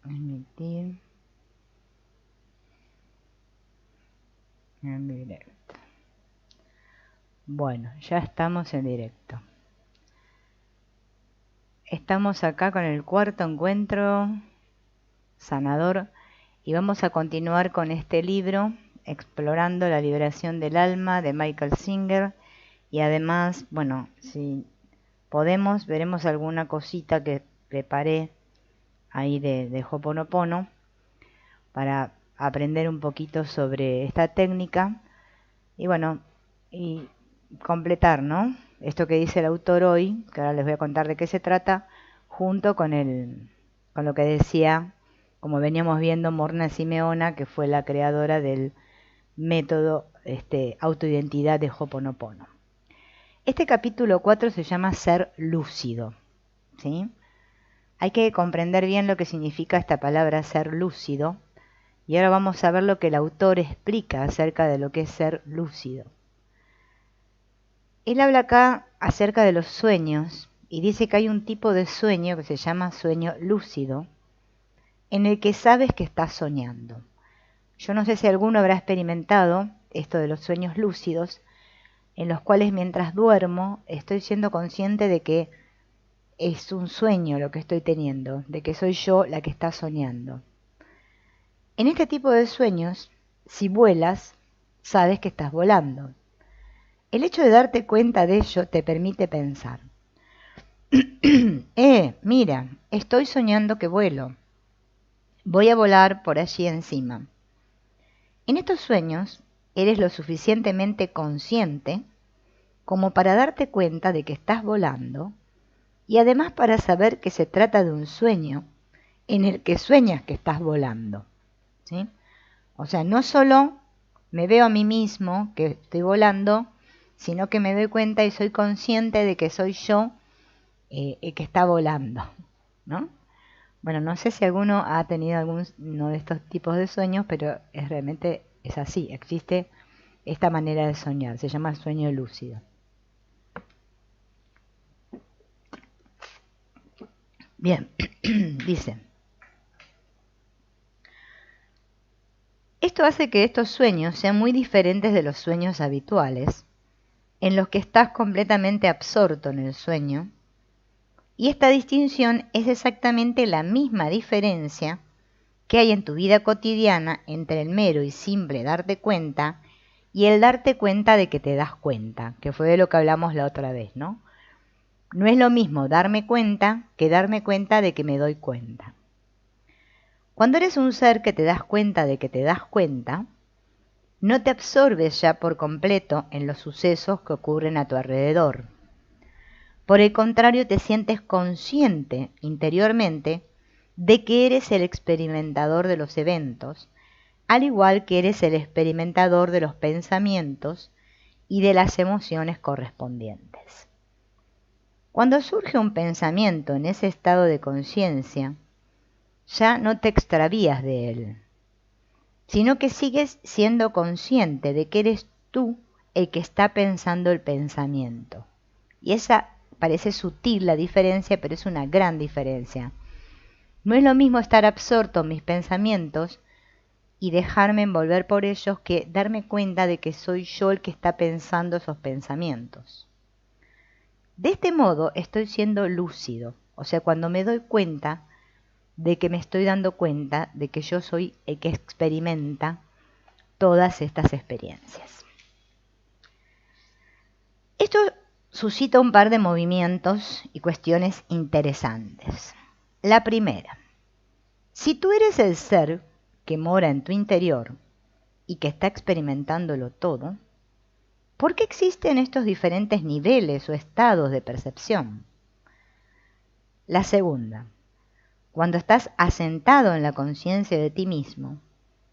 Emitir en directo. Bueno, ya estamos en directo. Estamos acá con el cuarto encuentro sanador y vamos a continuar con este libro, Explorando la liberación del alma, de Michael Singer. Y además, bueno, si podemos, veremos alguna cosita que preparé ahí de Ho'oponopono para aprender un poquito sobre esta técnica y bueno, y completar, ¿no? Esto que dice el autor hoy, que ahora les voy a contar de qué se trata, junto con lo que decía, como veníamos viendo, Morna Simeona, que fue la creadora del método autoidentidad de Ho'oponopono. Este capítulo 4 se llama Ser lúcido, ¿sí? Hay que comprender bien lo que significa esta palabra ser lúcido, y ahora vamos a ver lo que el autor explica acerca de lo que es ser lúcido. Él habla acá acerca de los sueños y dice que hay un tipo de sueño que se llama sueño lúcido, en el que sabes que estás soñando. Yo no sé si alguno habrá experimentado esto de los sueños lúcidos, en los cuales mientras duermo estoy siendo consciente de que es un sueño lo que estoy teniendo, de que soy yo la que está soñando. En este tipo de sueños, si vuelas, sabes que estás volando. El hecho de darte cuenta de ello te permite pensar, mira, estoy soñando que vuelo. Voy a volar por allí encima. En estos sueños, eres lo suficientemente consciente como para darte cuenta de que estás volando y además para saber que se trata de un sueño en el que sueñas que estás volando, ¿sí? O sea, no solo me veo a mí mismo que estoy volando, sino que me doy cuenta y soy consciente de que soy yo el que está volando, ¿no? Bueno, no sé si alguno ha tenido alguno de estos tipos de sueños, pero realmente es así, existe esta manera de soñar, se llama sueño lúcido. Bien, dice, esto hace que estos sueños sean muy diferentes de los sueños habituales, en los que estás completamente absorto en el sueño, y esta distinción es exactamente la misma diferencia que hay en tu vida cotidiana entre el mero y simple darte cuenta y el darte cuenta de que te das cuenta, que fue de lo que hablamos la otra vez, ¿no? No es lo mismo darme cuenta que darme cuenta de que me doy cuenta. Cuando eres un ser que te das cuenta de que te das cuenta, no te absorbes ya por completo en los sucesos que ocurren a tu alrededor. Por el contrario, te sientes consciente interiormente de que eres el experimentador de los eventos, al igual que eres el experimentador de los pensamientos y de las emociones correspondientes. Cuando surge un pensamiento en ese estado de conciencia, ya no te extravías de él, sino que sigues siendo consciente de que eres tú el que está pensando el pensamiento. Y esa parece sutil la diferencia, pero es una gran diferencia. No es lo mismo estar absorto en mis pensamientos y dejarme envolver por ellos que darme cuenta de que soy yo el que está pensando esos pensamientos. De este modo estoy siendo lúcido, o sea, cuando me doy cuenta de que me estoy dando cuenta de que yo soy el que experimenta todas estas experiencias. Esto suscita un par de movimientos y cuestiones interesantes. La primera, si tú eres el ser que mora en tu interior y que está experimentándolo todo, ¿por qué existen estos diferentes niveles o estados de percepción? La segunda, cuando estás asentado en la conciencia de ti mismo,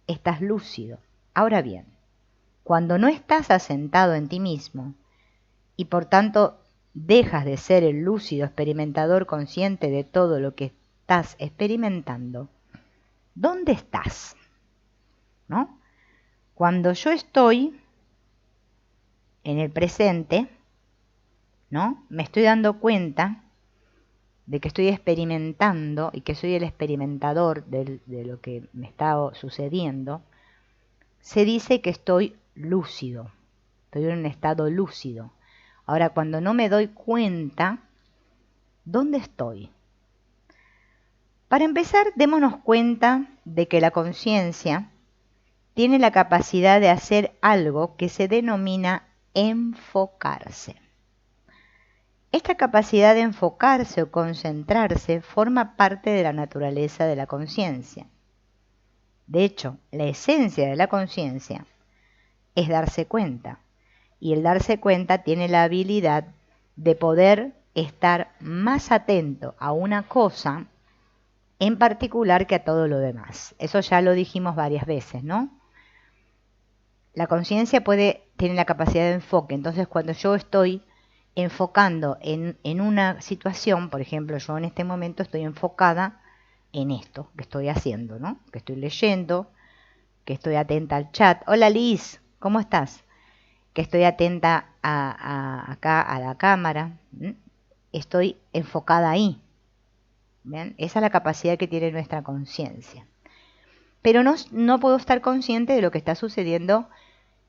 estás lúcido. Ahora bien, cuando no estás asentado en ti mismo y por tanto dejas de ser el lúcido experimentador consciente de todo lo que estás experimentando, ¿dónde estás? ¿No? Cuando yo estoy en el presente, ¿no? Me estoy dando cuenta de que estoy experimentando y que soy el experimentador de lo que me está sucediendo, se dice que estoy lúcido, estoy en un estado lúcido. Ahora, cuando no me doy cuenta, ¿dónde estoy? Para empezar, démonos cuenta de que la conciencia tiene la capacidad de hacer algo que se denomina enfocarse. Esta capacidad de enfocarse o concentrarse forma parte de la naturaleza de la conciencia. De hecho, la esencia de la conciencia es darse cuenta, y el darse cuenta tiene la habilidad de poder estar más atento a una cosa en particular que a todo lo demás. Eso ya lo dijimos varias veces, ¿no? La conciencia tiene la capacidad de enfoque, entonces cuando yo estoy enfocando en una situación, por ejemplo, yo en este momento estoy enfocada en esto que estoy haciendo, ¿no? Que estoy leyendo, que estoy atenta al chat. Hola Liz, ¿cómo estás? Que estoy atenta acá a la cámara. Estoy enfocada ahí. ¿Bien? Esa es la capacidad que tiene nuestra conciencia. Pero no puedo estar consciente de lo que está sucediendo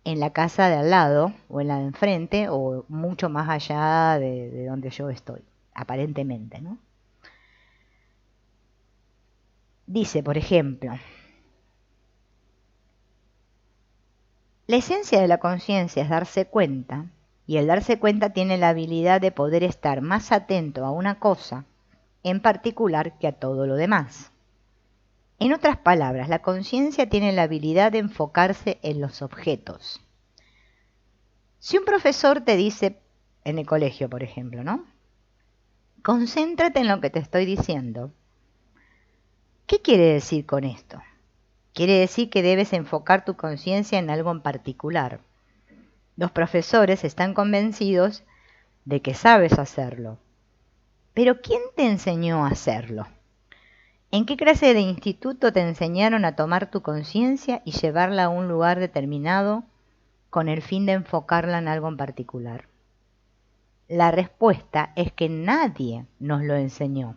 en la casa de al lado o en la de enfrente o mucho más allá de donde yo estoy, aparentemente, ¿no? Dice, por ejemplo, la esencia de la conciencia es darse cuenta, y el darse cuenta tiene la habilidad de poder estar más atento a una cosa en particular que a todo lo demás. En otras palabras, la conciencia tiene la habilidad de enfocarse en los objetos. Si un profesor te dice, en el colegio por ejemplo, ¿no? Concéntrate en lo que te estoy diciendo. ¿Qué quiere decir con esto? Quiere decir que debes enfocar tu conciencia en algo en particular. Los profesores están convencidos de que sabes hacerlo. Pero ¿quién te enseñó a hacerlo? ¿En qué clase de instituto te enseñaron a tomar tu conciencia y llevarla a un lugar determinado con el fin de enfocarla en algo en particular? La respuesta es que nadie nos lo enseñó.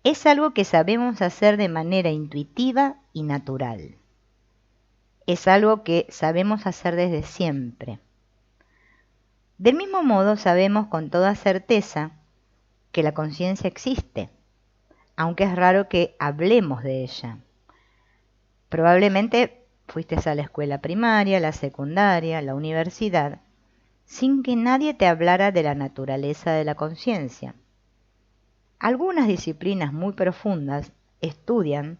Es algo que sabemos hacer de manera intuitiva y natural. Es algo que sabemos hacer desde siempre. Del mismo modo, sabemos con toda certeza que la conciencia existe, aunque es raro que hablemos de ella. Probablemente fuiste a la escuela primaria, la secundaria, la universidad, sin que nadie te hablara de la naturaleza de la conciencia. Algunas disciplinas muy profundas estudian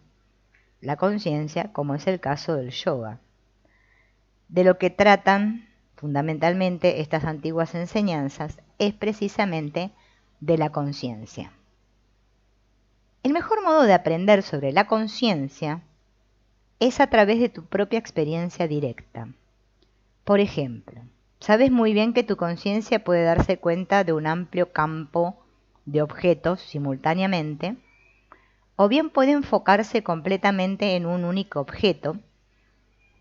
la conciencia, como es el caso del yoga. De lo que tratan fundamentalmente estas antiguas enseñanzas es precisamente de la conciencia. El mejor modo de aprender sobre la conciencia es a través de tu propia experiencia directa. Por ejemplo, sabes muy bien que tu conciencia puede darse cuenta de un amplio campo de objetos simultáneamente, o bien puede enfocarse completamente en un único objeto,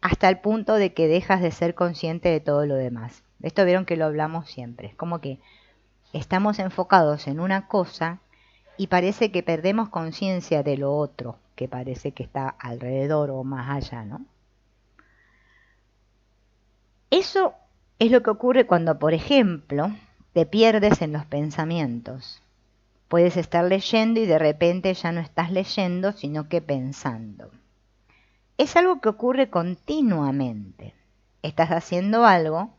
hasta el punto de que dejas de ser consciente de todo lo demás. Esto vieron que lo hablamos siempre. Es como que estamos enfocados en una cosa y parece que perdemos conciencia de lo otro, que parece que está alrededor o más allá, ¿no? Eso es lo que ocurre cuando, por ejemplo, te pierdes en los pensamientos. Puedes estar leyendo y de repente ya no estás leyendo, sino que pensando. Es algo que ocurre continuamente. Estás haciendo algo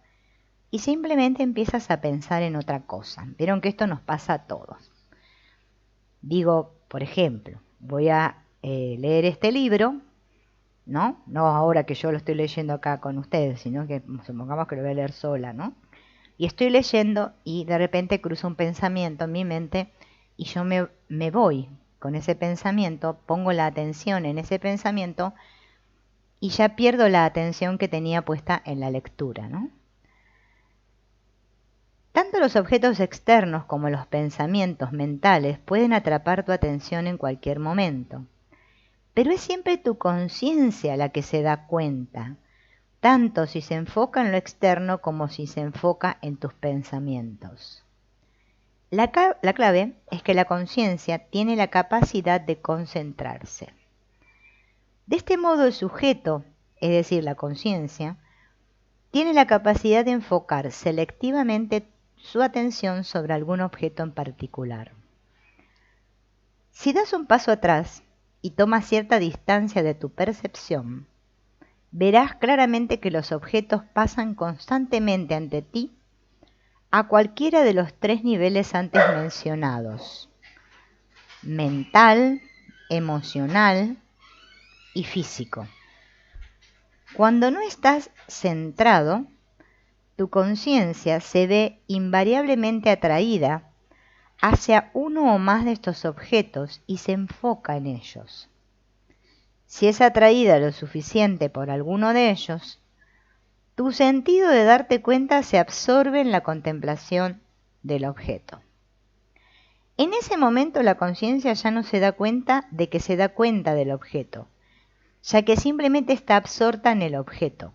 y simplemente empiezas a pensar en otra cosa. Vieron que esto nos pasa a todos. Digo, por ejemplo, voy a leer este libro, ¿no? No ahora que yo lo estoy leyendo acá con ustedes, sino que supongamos que lo voy a leer sola, ¿no? Y estoy leyendo y de repente cruza un pensamiento en mi mente y yo me voy con ese pensamiento, pongo la atención en ese pensamiento y ya pierdo la atención que tenía puesta en la lectura, ¿no? Tanto los objetos externos como los pensamientos mentales pueden atrapar tu atención en cualquier momento. Pero es siempre tu conciencia la que se da cuenta, tanto si se enfoca en lo externo como si se enfoca en tus pensamientos. La clave es que la conciencia tiene la capacidad de concentrarse. De este modo el sujeto, es decir, la conciencia, tiene la capacidad de enfocar selectivamente su atención sobre algún objeto en particular. Si das un paso atrás y tomas cierta distancia de tu percepción, verás claramente que los objetos pasan constantemente ante ti a cualquiera de los 3 niveles antes mencionados: mental, emocional y físico. Cuando no estás centrado, tu conciencia se ve invariablemente atraída hacia uno o más de estos objetos y se enfoca en ellos. Si es atraída lo suficiente por alguno de ellos, tu sentido de darte cuenta se absorbe en la contemplación del objeto. En ese momento la conciencia ya no se da cuenta de que se da cuenta del objeto, ya que simplemente está absorta en el objeto.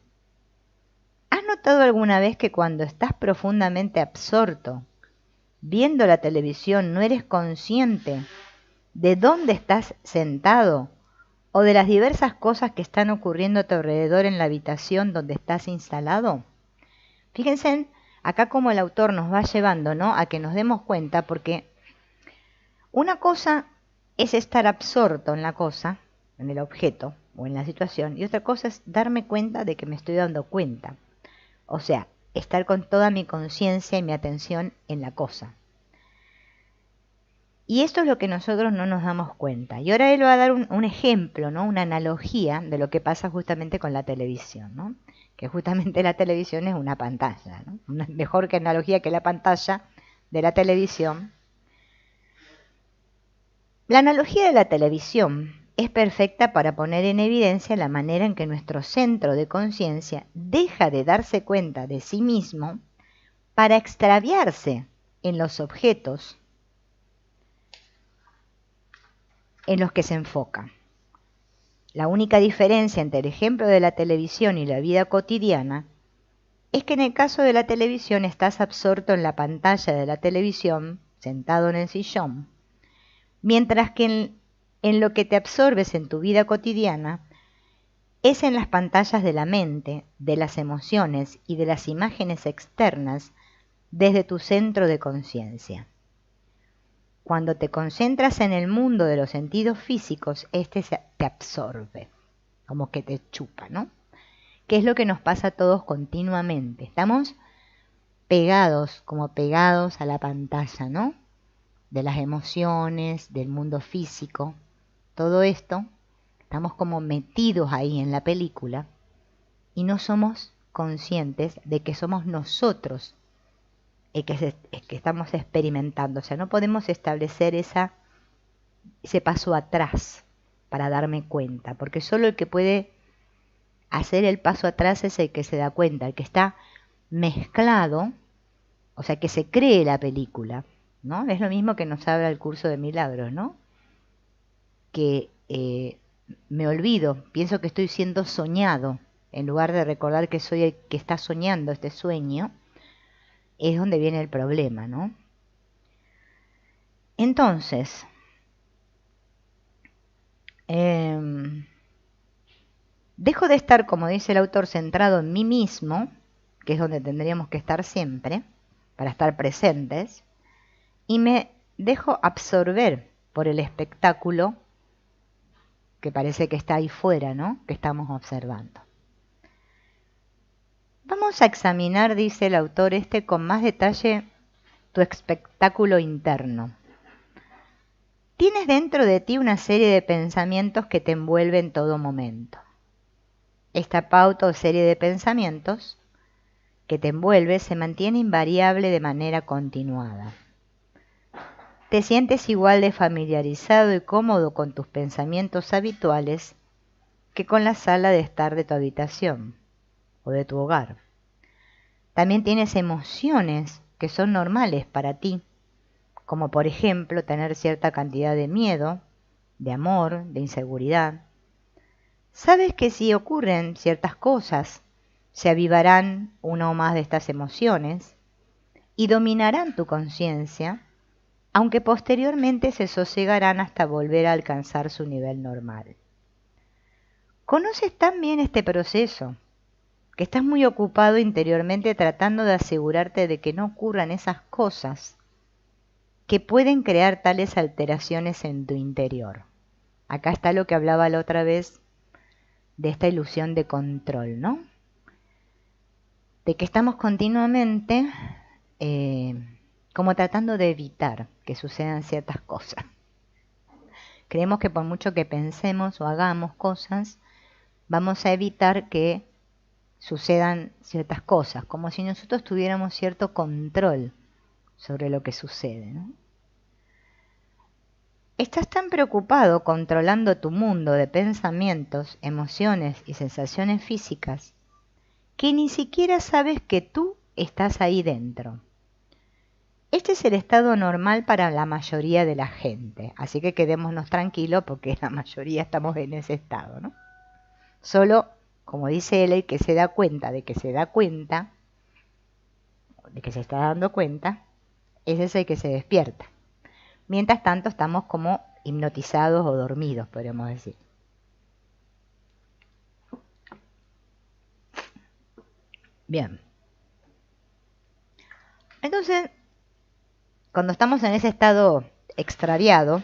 ¿Has notado alguna vez que cuando estás profundamente absorto, viendo la televisión, no eres consciente de dónde estás sentado o de las diversas cosas que están ocurriendo a tu alrededor en la habitación donde estás instalado? Fíjense acá cómo el autor nos va llevando, ¿no?, a que nos demos cuenta, porque una cosa es estar absorto en la cosa, en el objeto o en la situación, y otra cosa es darme cuenta de que me estoy dando cuenta. O sea, estar con toda mi conciencia y mi atención en la cosa. Y esto es lo que nosotros no nos damos cuenta. Y ahora él va a dar un ejemplo, ¿no?, una analogía de lo que pasa justamente con la televisión, ¿no?, que justamente la televisión es una pantalla, ¿no? Una mejor que analogía que la pantalla de la televisión. La analogía de la televisión es perfecta para poner en evidencia la manera en que nuestro centro de conciencia deja de darse cuenta de sí mismo para extraviarse en los objetos en los que se enfoca. La única diferencia entre el ejemplo de la televisión y la vida cotidiana es que en el caso de la televisión estás absorto en la pantalla de la televisión, sentado en el sillón, mientras que en lo que te absorbes en tu vida cotidiana es en las pantallas de la mente, de las emociones y de las imágenes externas desde tu centro de conciencia. Cuando te concentras en el mundo de los sentidos físicos, este te absorbe, como que te chupa, ¿no? Que es lo que nos pasa a todos continuamente. Estamos pegados, como pegados a la pantalla, ¿no?, de las emociones, del mundo físico, todo esto, estamos como metidos ahí en la película y no somos conscientes de que somos nosotros que estamos experimentando. O sea, no podemos establecer ese paso atrás para darme cuenta, porque solo el que puede hacer el paso atrás es el que se da cuenta, el que está mezclado, o sea, que se cree la película, ¿no? Es lo mismo que nos habla el curso de milagros, ¿no? Que me olvido, pienso que estoy siendo soñado, en lugar de recordar que soy el que está soñando este sueño, es donde viene el problema, ¿no? Entonces, dejo de estar, como dice el autor, centrado en mí mismo, que es donde tendríamos que estar siempre, para estar presentes, y me dejo absorber por el espectáculo que parece que está ahí fuera, ¿no?, que estamos observando. Vamos a examinar, dice el autor con más detalle, tu espectáculo interno. Tienes dentro de ti una serie de pensamientos que te envuelven en todo momento. Esta pauta o serie de pensamientos que te envuelve se mantiene invariable de manera continuada. Te sientes igual de familiarizado y cómodo con tus pensamientos habituales que con la sala de estar de tu habitación o de tu hogar. También tienes emociones que son normales para ti, como por ejemplo tener cierta cantidad de miedo, de amor, de inseguridad. Sabes que si ocurren ciertas cosas, se avivarán una o más de estas emociones y dominarán tu conciencia aunque posteriormente se sosegarán hasta volver a alcanzar su nivel normal. Conoces tan bien este proceso que estás muy ocupado interiormente tratando de asegurarte de que no ocurran esas cosas que pueden crear tales alteraciones en tu interior. Acá está lo que hablaba la otra vez de esta ilusión de control, ¿no? De que estamos continuamente como tratando de evitar que sucedan ciertas cosas. Creemos que por mucho que pensemos o hagamos cosas, vamos a evitar que sucedan ciertas cosas, como si nosotros tuviéramos cierto control sobre lo que sucede, ¿no? Estás tan preocupado controlando tu mundo de pensamientos, emociones y sensaciones físicas que ni siquiera sabes que tú estás ahí dentro. Este es el estado normal para la mayoría de la gente, así que quedémonos tranquilos porque la mayoría estamos en ese estado, ¿no? Solo, como dice él, el que se da cuenta de que se da cuenta, de que se está dando cuenta, ese es el que se despierta. Mientras tanto estamos como hipnotizados o dormidos, podríamos decir. Bien. Entonces, cuando estamos en ese estado extraviado,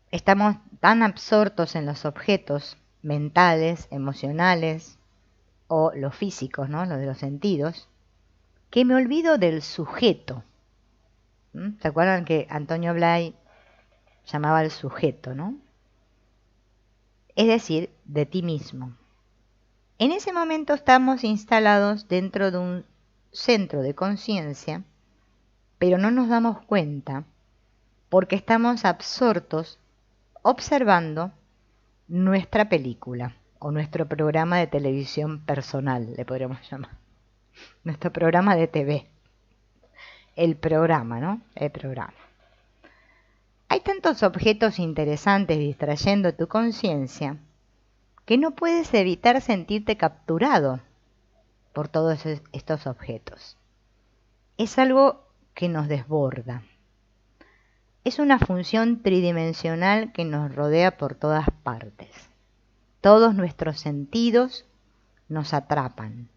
estamos tan absortos en los objetos mentales, emocionales o los físicos, ¿no? Los de los sentidos, que me olvido del sujeto. ¿Se acuerdan que Antonio Blay llamaba al sujeto, ¿no? Es decir, de ti mismo. En ese momento estamos instalados dentro de un centro de conciencia, pero no nos damos cuenta porque estamos absortos observando nuestra película o nuestro programa de televisión personal, le podríamos llamar. Nuestro programa de TV. El programa, ¿no? El programa. Hay tantos objetos interesantes distrayendo tu conciencia que no puedes evitar sentirte capturado por todos estos objetos. Es algo que nos desborda. Es una función tridimensional que nos rodea por todas partes. Todos nuestros sentidos nos atrapan,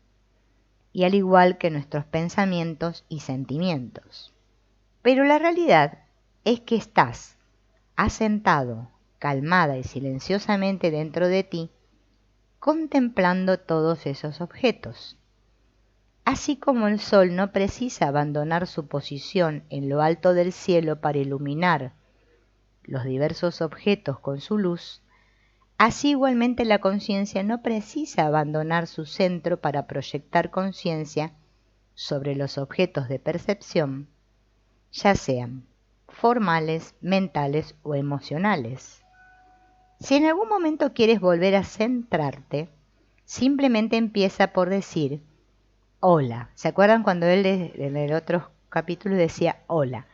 y al igual que nuestros pensamientos y sentimientos. Pero la realidad es que estás asentado, calmada y silenciosamente dentro de ti, contemplando todos esos objetos. Así como el sol no precisa abandonar su posición en lo alto del cielo para iluminar los diversos objetos con su luz, así igualmente la conciencia no precisa abandonar su centro para proyectar conciencia sobre los objetos de percepción, ya sean formales, mentales o emocionales. Si en algún momento quieres volver a centrarte, simplemente empieza por decir hola. ¿Se acuerdan cuando él en el otro capítulo decía hola?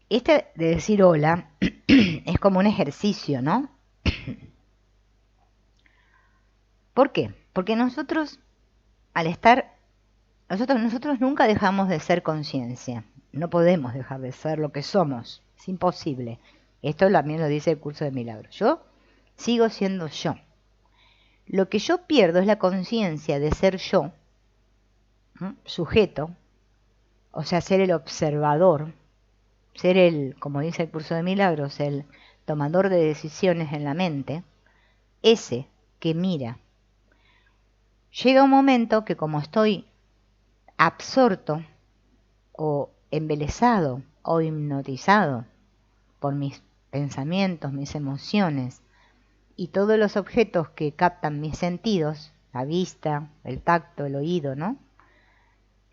Este de decir hola es como un ejercicio, ¿no? ¿Por qué? Porque nosotros, al estar, nosotros nunca dejamos de ser conciencia. No podemos dejar de ser lo que somos. Es imposible. Esto también lo dice el curso de milagros. Yo sigo siendo yo. Lo que yo pierdo es la conciencia de ser yo, sujeto, o sea, ser el observador, ser el, como dice el curso de milagros, el tomador de decisiones en la mente, ese que mira. Llega un momento que como estoy absorto o embelesado o hipnotizado por mis pensamientos, mis emociones y todos los objetos que captan mis sentidos, la vista, el tacto, el oído, ¿no?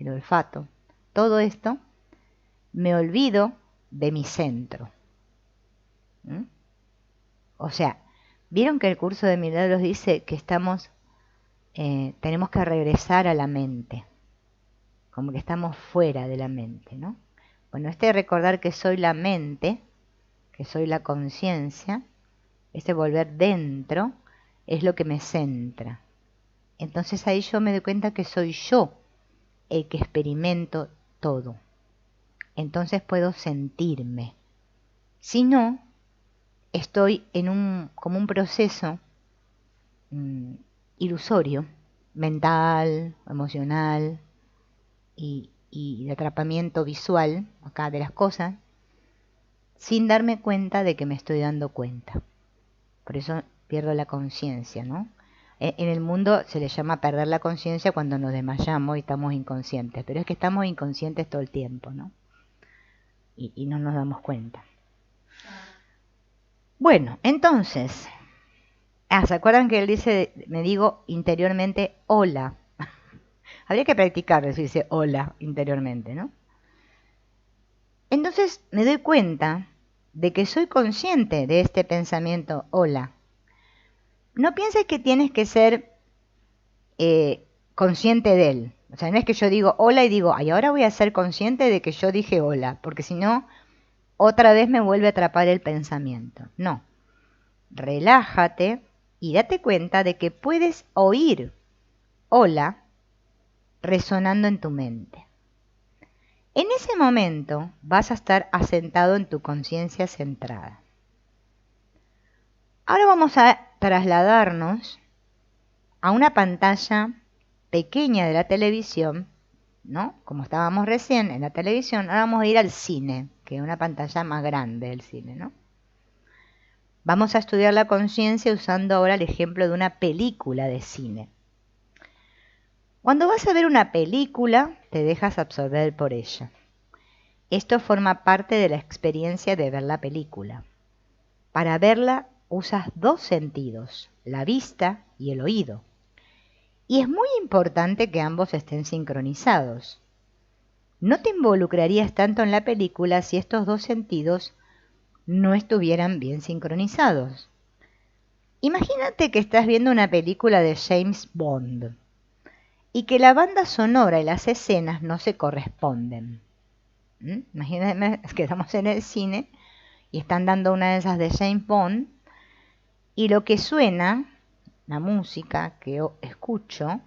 El olfato, todo esto, me olvido de mi centro. O sea, ¿vieron que el curso de milagros dice que tenemos que regresar a la mente? Como que estamos fuera de la mente, ¿no? Bueno, recordar que soy la mente, que soy la conciencia, volver dentro, es lo que me centra. Entonces ahí yo me doy cuenta que soy yo el que experimento todo. entonces puedo sentirme. Si no, estoy en como un proceso ilusorio, mental, emocional y de atrapamiento visual acá de las cosas, sin darme cuenta de que me estoy dando cuenta. Por eso pierdo la conciencia, ¿no? En el mundo se le llama perder la conciencia cuando nos desmayamos y estamos inconscientes, pero es que estamos inconscientes todo el tiempo, ¿no? Y no nos damos cuenta. Bueno, entonces, ¿se acuerdan que él dice, me digo interiormente hola? Habría que practicar decirse hola interiormente, ¿no? Entonces me doy cuenta de que soy consciente de este pensamiento hola. No pienses que tienes que ser consciente de él. O sea, no es que yo digo hola y digo, ay, ahora voy a ser consciente de que yo dije hola, porque si no, otra vez me vuelve a atrapar el pensamiento. No. Relájate y date cuenta de que puedes oír hola resonando en tu mente. En ese momento vas a estar asentado en tu conciencia centrada. Ahora vamos a trasladarnos a una pantalla pequeña de la televisión, ¿no? Como estábamos recién en la televisión, ahora vamos a ir al cine, que es una pantalla más grande del cine, ¿no? Vamos a estudiar la conciencia usando ahora el ejemplo de una película de cine. Cuando vas a ver una película, te dejas absorber por ella. Esto forma parte de la experiencia de ver la película. Para verla usas dos sentidos, la vista y el oído. Y es muy importante que ambos estén sincronizados. No te involucrarías tanto en la película si estos dos sentidos no estuvieran bien sincronizados. Imagínate que estás viendo una película de James Bond y que la banda sonora y las escenas no se corresponden. Imagínate que estamos en el cine y están dando una de esas de James Bond y lo que suena, la música que yo escucho,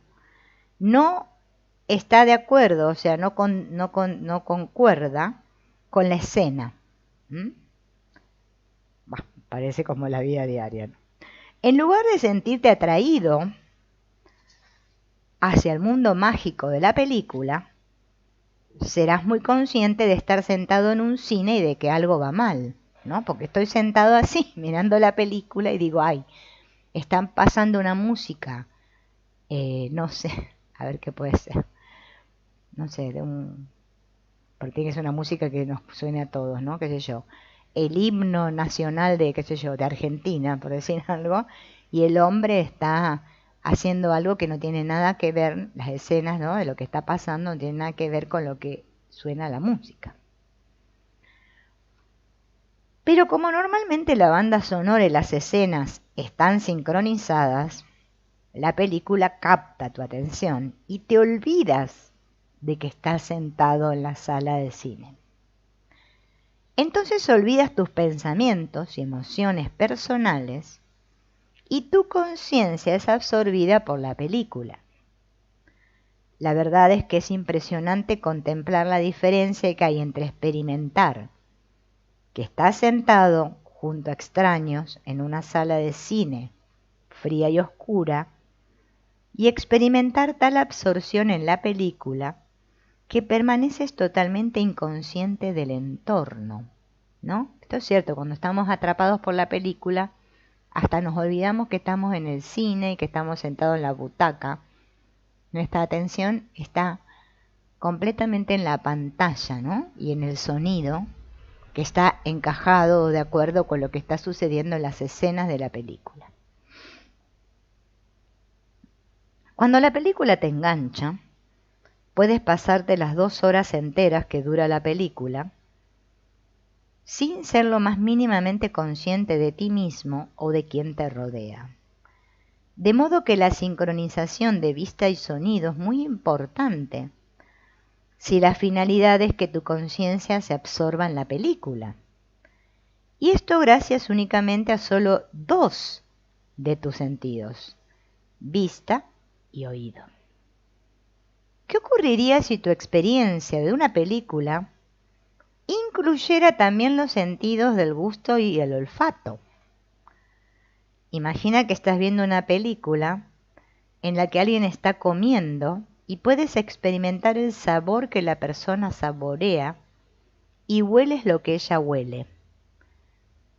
no está de acuerdo, o sea, no concuerda con la escena. Parece como la vida diaria, ¿no? En lugar de sentirte atraído hacia el mundo mágico de la película, serás muy consciente de estar sentado en un cine y de que algo va mal, ¿no? Porque estoy sentado así, mirando la película y digo, ay, están pasando una música, no sé, a ver qué puede ser, no sé, porque tiene que ser una música que nos suene a todos, ¿no? Qué sé yo, el himno nacional de, qué sé yo, de Argentina, por decir algo, y el hombre está haciendo algo que no tiene nada que ver, las escenas, ¿no?, de lo que está pasando no tienen nada que ver con lo que suena la música. Pero como normalmente la banda sonora y las escenas están sincronizadas, la película capta tu atención y te olvidas de que estás sentado en la sala de cine. Entonces olvidas tus pensamientos y emociones personales y tu conciencia es absorbida por la película. La verdad es que es impresionante contemplar la diferencia que hay entre experimentar que estás sentado junto a extraños en una sala de cine fría y oscura y experimentar tal absorción en la película que permaneces totalmente inconsciente del entorno, ¿no? Esto es cierto, cuando estamos atrapados por la película, hasta nos olvidamos que estamos en el cine y que estamos sentados en la butaca. Nuestra atención está completamente en la pantalla, ¿no? Y en el sonido que está encajado de acuerdo con lo que está sucediendo en las escenas de la película. Cuando la película te engancha, puedes pasarte las 2 horas enteras que dura la película sin ser lo más mínimamente consciente de ti mismo o de quien te rodea. De modo que la sincronización de vista y sonido es muy importante si la finalidad es que tu conciencia se absorba en la película. Y esto gracias únicamente a solo 2 de tus sentidos, vista y oído. ¿Qué ocurriría si tu experiencia de una película incluyera también los sentidos del gusto y el olfato. Imagina que estás viendo una película en la que alguien está comiendo y puedes experimentar el sabor que la persona saborea y hueles lo que ella huele.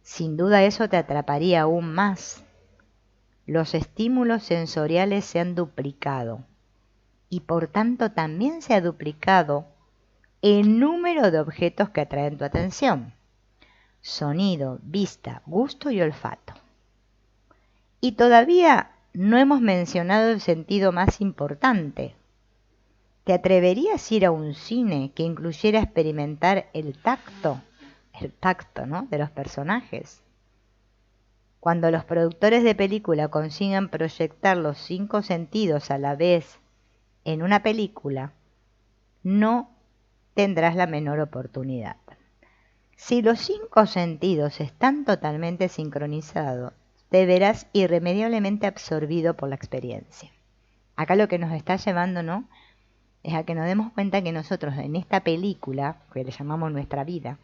Sin duda eso te atraparía aún más. Los estímulos sensoriales se han duplicado y por tanto también se ha duplicado el número de objetos que atraen tu atención. Sonido, vista, gusto y olfato. Y todavía no hemos mencionado el sentido más importante. ¿Te atreverías a ir a un cine que incluyera experimentar el tacto, ¿no?, de los personajes? Cuando los productores de película consigan proyectar los 5 sentidos a la vez en una película, no tendrás la menor oportunidad. Si los 5 sentidos están totalmente sincronizados, te verás irremediablemente absorbido por la experiencia. Acá lo que nos está llevando, ¿no?, es a que nos demos cuenta que nosotros en esta película, que le llamamos nuestra vida,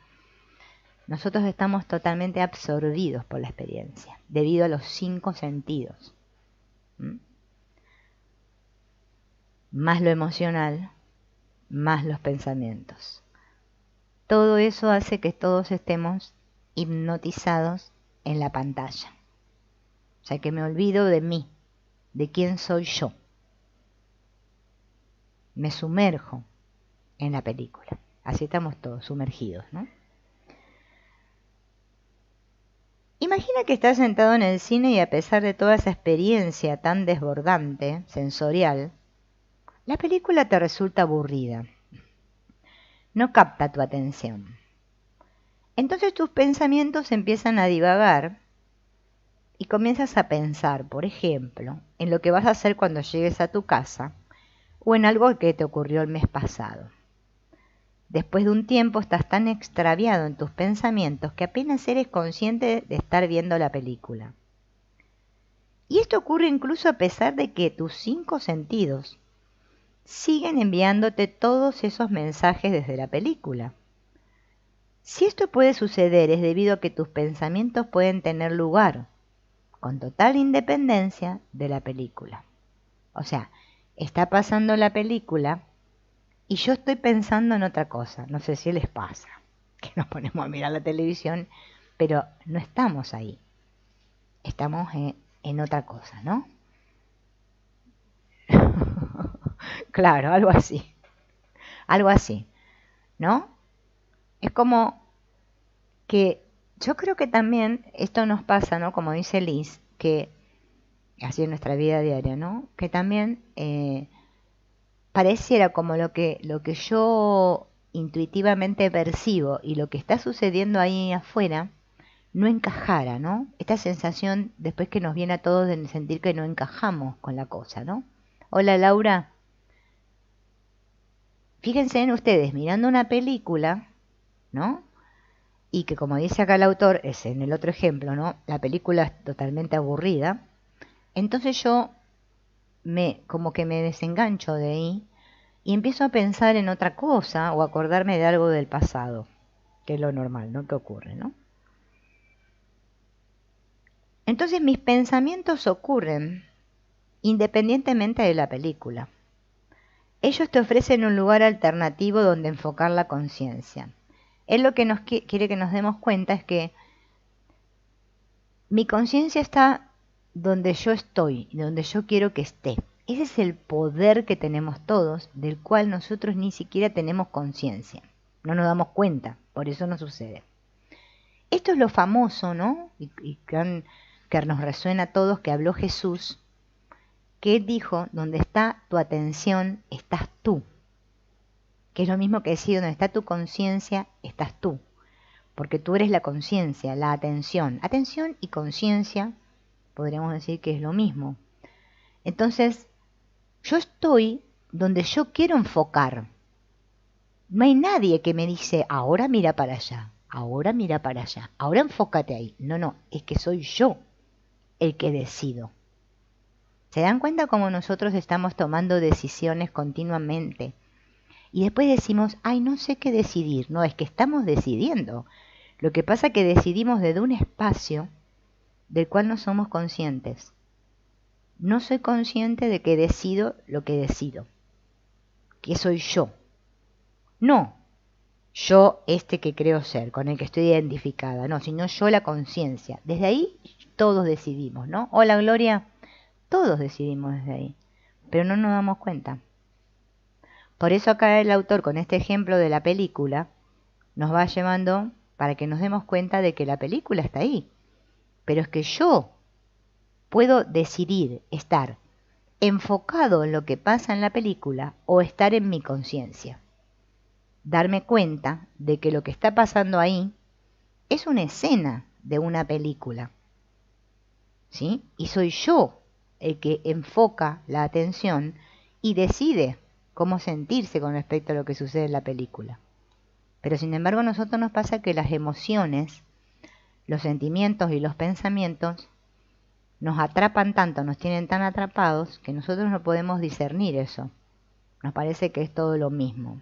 nosotros estamos totalmente absorbidos por la experiencia, debido a los 5 sentidos. Más lo emocional, más los pensamientos. Todo eso hace que todos estemos hipnotizados en la pantalla. O sea que me olvido de mí, de quién soy yo. Me sumerjo en la película. Así estamos todos sumergidos, ¿no? Imagina que estás sentado en el cine y a pesar de toda esa experiencia tan desbordante, sensorial, la película te resulta aburrida. No capta tu atención. Entonces tus pensamientos empiezan a divagar y comienzas a pensar, por ejemplo, en lo que vas a hacer cuando llegues a tu casa o en algo que te ocurrió el mes pasado. Después de un tiempo estás tan extraviado en tus pensamientos que apenas eres consciente de estar viendo la película. Y esto ocurre incluso a pesar de que tus 5 sentidos siguen enviándote todos esos mensajes desde la película. Si esto puede suceder es debido a que tus pensamientos pueden tener lugar con total independencia de la película. O sea, está pasando la película y yo estoy pensando en otra cosa. No sé si les pasa, que nos ponemos a mirar la televisión, pero no estamos ahí. Estamos en otra cosa, ¿no? Claro, algo así. Algo así, ¿no? Es como que yo creo que también esto nos pasa, ¿no? Como dice Liz, que así en nuestra vida diaria, ¿no? Que también pareciera como lo que yo intuitivamente percibo y lo que está sucediendo ahí afuera no encajara, ¿no? Esta sensación después que nos viene a todos de sentir que no encajamos con la cosa, ¿no? Hola Laura. Fíjense en ustedes mirando una película, ¿no? Y que como dice acá el autor, es en el otro ejemplo, ¿no? La película es totalmente aburrida. Entonces yo como que me desengancho de ahí y empiezo a pensar en otra cosa o acordarme de algo del pasado, que es lo normal, ¿no? Que ocurre, ¿no? Entonces mis pensamientos ocurren independientemente de la película. Ellos te ofrecen un lugar alternativo donde enfocar la conciencia. Él lo que nos quiere que nos demos cuenta es que mi conciencia está donde yo estoy, donde yo quiero que esté. Ese es el poder que tenemos todos, del cual nosotros ni siquiera tenemos conciencia. No nos damos cuenta, por eso no sucede. Esto es lo famoso, ¿no? Y que nos resuena a todos, que habló Jesús, que él dijo, donde está tu atención, estás tú. Que es lo mismo que decir, donde está tu conciencia, estás tú. Porque tú eres la conciencia, la atención. Atención y conciencia, podríamos decir que es lo mismo. Entonces, yo estoy donde yo quiero enfocar. No hay nadie que me dice, ahora mira para allá, ahora mira para allá, ahora enfócate ahí. No, es que soy yo el que decido. ¿Se dan cuenta cómo nosotros estamos tomando decisiones continuamente? Y después decimos, ay, no sé qué decidir. No, es que estamos decidiendo. Lo que pasa es que decidimos desde un espacio del cual no somos conscientes. No soy consciente de que decido lo que decido. Que soy yo. No yo que creo ser, con el que estoy identificada. No, sino yo la conciencia. Desde ahí todos decidimos, ¿no? Hola Gloria, todos decidimos desde ahí. Pero no nos damos cuenta. Por eso acá el autor, con este ejemplo de la película, nos va llevando para que nos demos cuenta de que la película está ahí. Pero es que yo puedo decidir estar enfocado en lo que pasa en la película o estar en mi conciencia. Darme cuenta de que lo que está pasando ahí es una escena de una película. ¿Sí? Y soy yo el que enfoca la atención y decide cómo sentirse con respecto a lo que sucede en la película. Pero sin embargo a nosotros nos pasa que las emociones, los sentimientos y los pensamientos nos atrapan tanto, nos tienen tan atrapados que nosotros no podemos discernir eso. Nos parece que es todo lo mismo,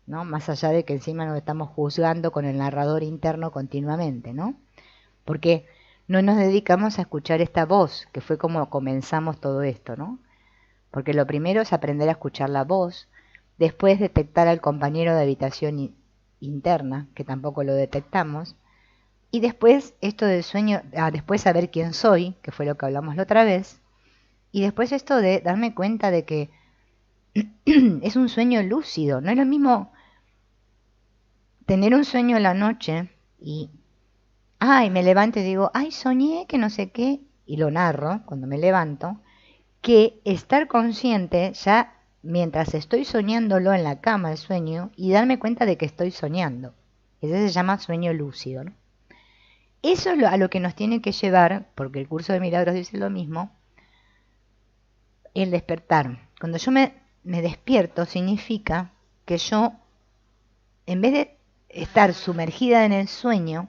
¿no? Más allá de que encima nos estamos juzgando con el narrador interno continuamente, ¿no? Porque no nos dedicamos a escuchar esta voz, que fue como comenzamos todo esto, ¿no? Porque lo primero es aprender a escuchar la voz, después detectar al compañero de habitación interna, que tampoco lo detectamos, y después esto del sueño, después saber quién soy, que fue lo que hablamos la otra vez, y después esto de darme cuenta de que es un sueño lúcido, no es lo mismo tener un sueño en la noche y, ay, me levanto y digo, ay, soñé que no sé qué, y lo narro cuando me levanto, que estar consciente ya mientras estoy soñándolo en la cama el sueño y darme cuenta de que estoy soñando. Ese se llama sueño lúcido, ¿no? Eso es a lo que nos tiene que llevar, porque el curso de milagros dice lo mismo, el despertar. Cuando yo me despierto significa que yo, en vez de estar sumergida en el sueño,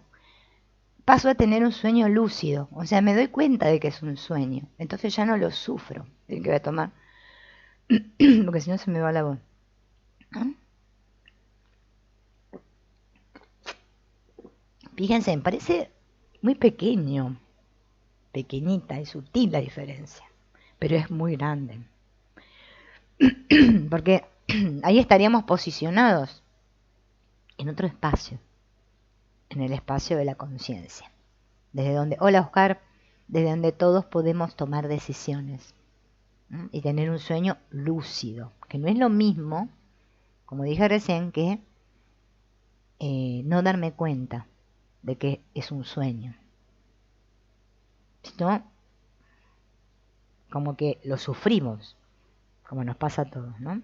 paso a tener un sueño lúcido. O sea, me doy cuenta de que es un sueño. Entonces ya no lo sufro. Tengo que voy a tomar, porque si no se me va la voz. ¿No? Fíjense, me parece muy pequeño, pequeñita y sutil la diferencia, pero es muy grande. Porque ahí estaríamos posicionados en otro espacio, en el espacio de la conciencia, desde donde, hola Oscar, desde donde todos podemos tomar decisiones, ¿no? Y tener un sueño lúcido, que no es lo mismo, como dije recién, que no darme cuenta de que es un sueño, sino como que lo sufrimos, como nos pasa a todos, ¿no?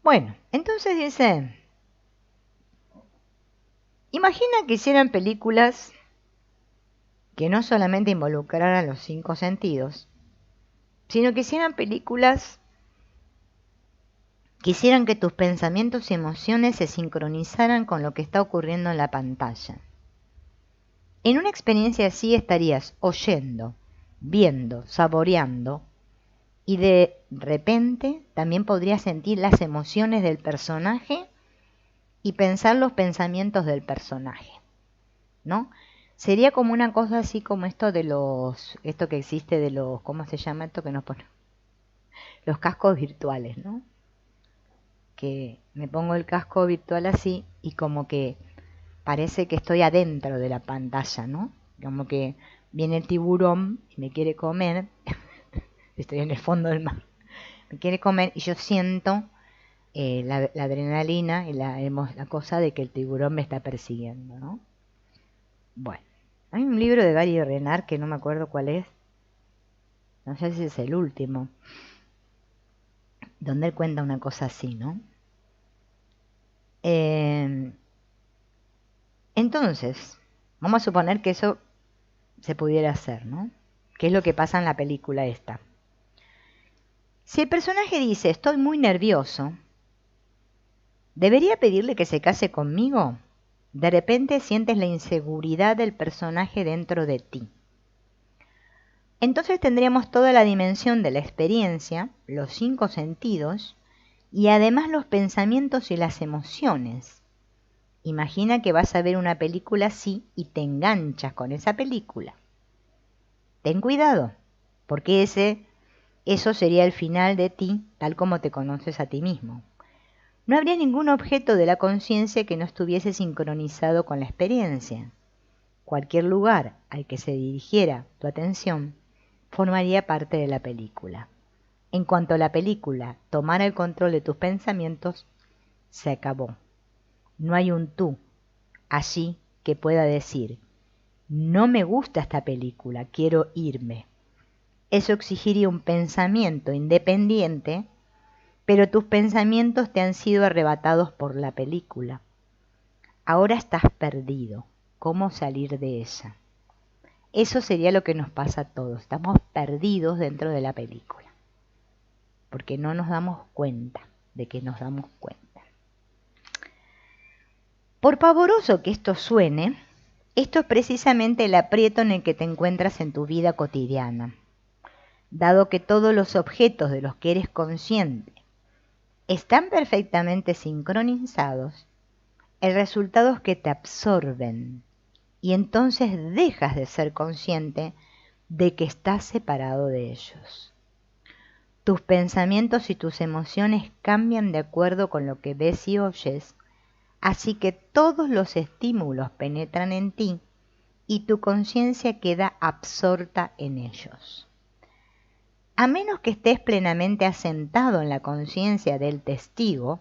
Bueno, entonces dice, imagina que hicieran películas que no solamente involucraran los 5 sentidos, sino que hicieran películas que hicieran que tus pensamientos y emociones se sincronizaran con lo que está ocurriendo en la pantalla. En una experiencia así estarías oyendo, viendo, saboreando, y de repente también podrías sentir las emociones del personaje y pensar los pensamientos del personaje, ¿no? Sería como una cosa así como esto que existe de los, ¿cómo se llama esto que nos ponen? Los cascos virtuales, ¿no? Que me pongo el casco virtual así y como que parece que estoy adentro de la pantalla, ¿no? Como que viene el tiburón y me quiere comer, estoy en el fondo del mar, me quiere comer y yo siento la adrenalina y la cosa de que el tiburón me está persiguiendo, ¿no? Bueno, hay un libro de Gary Renard que no me acuerdo cuál es, no sé si es el último, donde él cuenta una cosa así, ¿no? Entonces, vamos a suponer que eso se pudiera hacer, ¿no? ¿Qué es lo que pasa en la película esta? Si el personaje dice, estoy muy nervioso, ¿debería pedirle que se case conmigo? De repente sientes la inseguridad del personaje dentro de ti. Entonces tendríamos toda la dimensión de la experiencia, los 5 sentidos, y además los pensamientos y las emociones. Imagina que vas a ver una película así y te enganchas con esa película. Ten cuidado, porque eso sería el final de ti, tal como te conoces a ti mismo. No habría ningún objeto de la conciencia que no estuviese sincronizado con la experiencia. Cualquier lugar al que se dirigiera tu atención formaría parte de la película. En cuanto la película tomara el control de tus pensamientos, se acabó. No hay un tú allí que pueda decir, no me gusta esta película, quiero irme. Eso exigiría un pensamiento independiente, pero tus pensamientos te han sido arrebatados por la película. Ahora estás perdido. ¿Cómo salir de ella? Eso sería lo que nos pasa a todos. Estamos perdidos dentro de la película, porque no nos damos cuenta de que nos damos cuenta. Por pavoroso que esto suene, esto es precisamente el aprieto en el que te encuentras en tu vida cotidiana. Dado que todos los objetos de los que eres consciente están perfectamente sincronizados, el resultado es que te absorben y entonces dejas de ser consciente de que estás separado de ellos. Tus pensamientos y tus emociones cambian de acuerdo con lo que ves y oyes, así que todos los estímulos penetran en ti y tu conciencia queda absorta en ellos. A menos que estés plenamente asentado en la conciencia del testigo,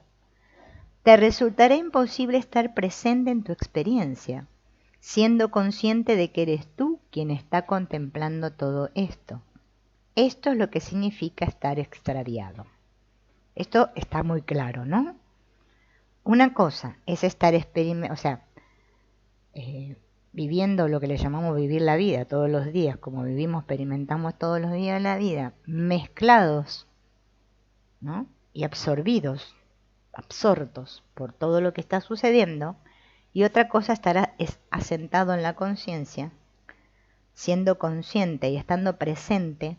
te resultará imposible estar presente en tu experiencia, siendo consciente de que eres tú quien está contemplando todo esto. Esto es lo que significa estar extraviado. Esto está muy claro, ¿no? Una cosa es estar viviendo lo que le llamamos vivir la vida todos los días, como vivimos, experimentamos todos los días la vida, mezclados, ¿no? Y absorbidos, absortos por todo lo que está sucediendo, y otra cosa es asentado en la conciencia, siendo consciente y estando presente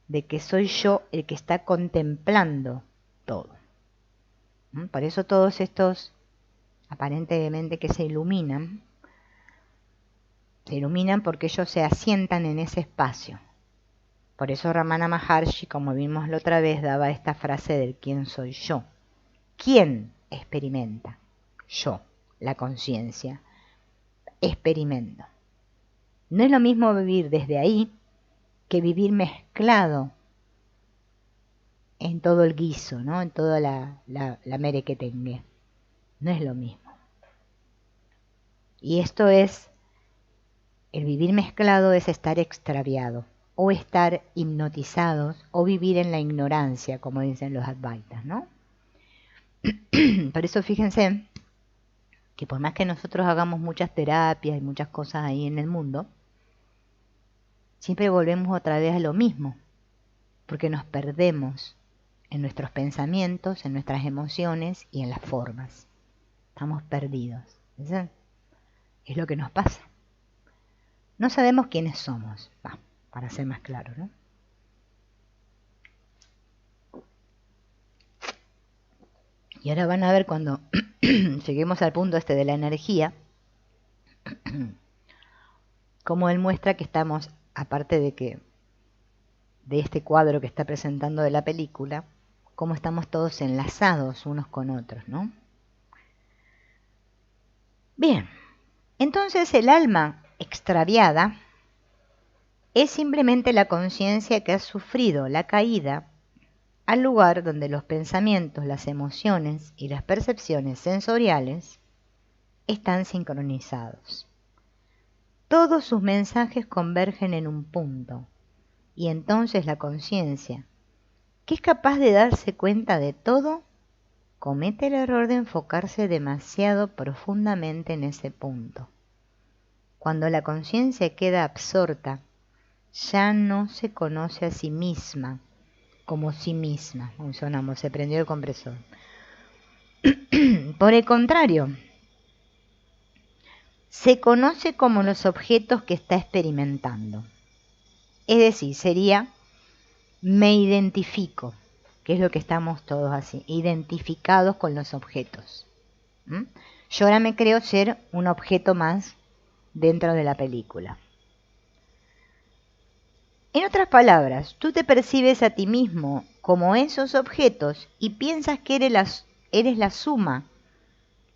de que soy yo el que está contemplando todo. Por eso todos estos, aparentemente que se iluminan porque ellos se asientan en ese espacio. Por eso Ramana Maharshi, como vimos la otra vez, daba esta frase del ¿quién soy yo? ¿Quién experimenta? Yo, la conciencia, experimento. No es lo mismo vivir desde ahí que vivir mezclado en todo el guiso, ¿no? En toda la merequetengue. No es lo mismo. Y esto es, el vivir mezclado es estar extraviado, o estar hipnotizados, o vivir en la ignorancia, como dicen los Advaitas, ¿no? Por eso fíjense que por más que nosotros hagamos muchas terapias y muchas cosas ahí en el mundo, siempre volvemos otra vez a lo mismo, porque nos perdemos en nuestros pensamientos, en nuestras emociones y en las formas. Estamos perdidos. ¿Sí? Es lo que nos pasa. No sabemos quiénes somos, para ser más claro, ¿no? Y ahora van a ver cuando lleguemos al punto este de la energía, como él muestra que estamos, aparte de este cuadro que está presentando de la película, cómo estamos todos enlazados unos con otros, ¿no? Bien, entonces el alma extraviada es simplemente la conciencia que ha sufrido la caída al lugar donde los pensamientos, las emociones y las percepciones sensoriales están sincronizados. Todos sus mensajes convergen en un punto, y entonces la conciencia, que es capaz de darse cuenta de todo, comete el error de enfocarse demasiado profundamente en ese punto. Cuando la conciencia queda absorta, ya no se conoce a sí misma como sí misma. Sonamos, se prendió el compresor. Por el contrario, se conoce como los objetos que está experimentando. Es decir, sería me identifico. que es lo que estamos todos así, identificados con los objetos. Yo ahora me creo ser un objeto más dentro de la película. En otras palabras, tú te percibes a ti mismo como esos objetos y piensas que eres la suma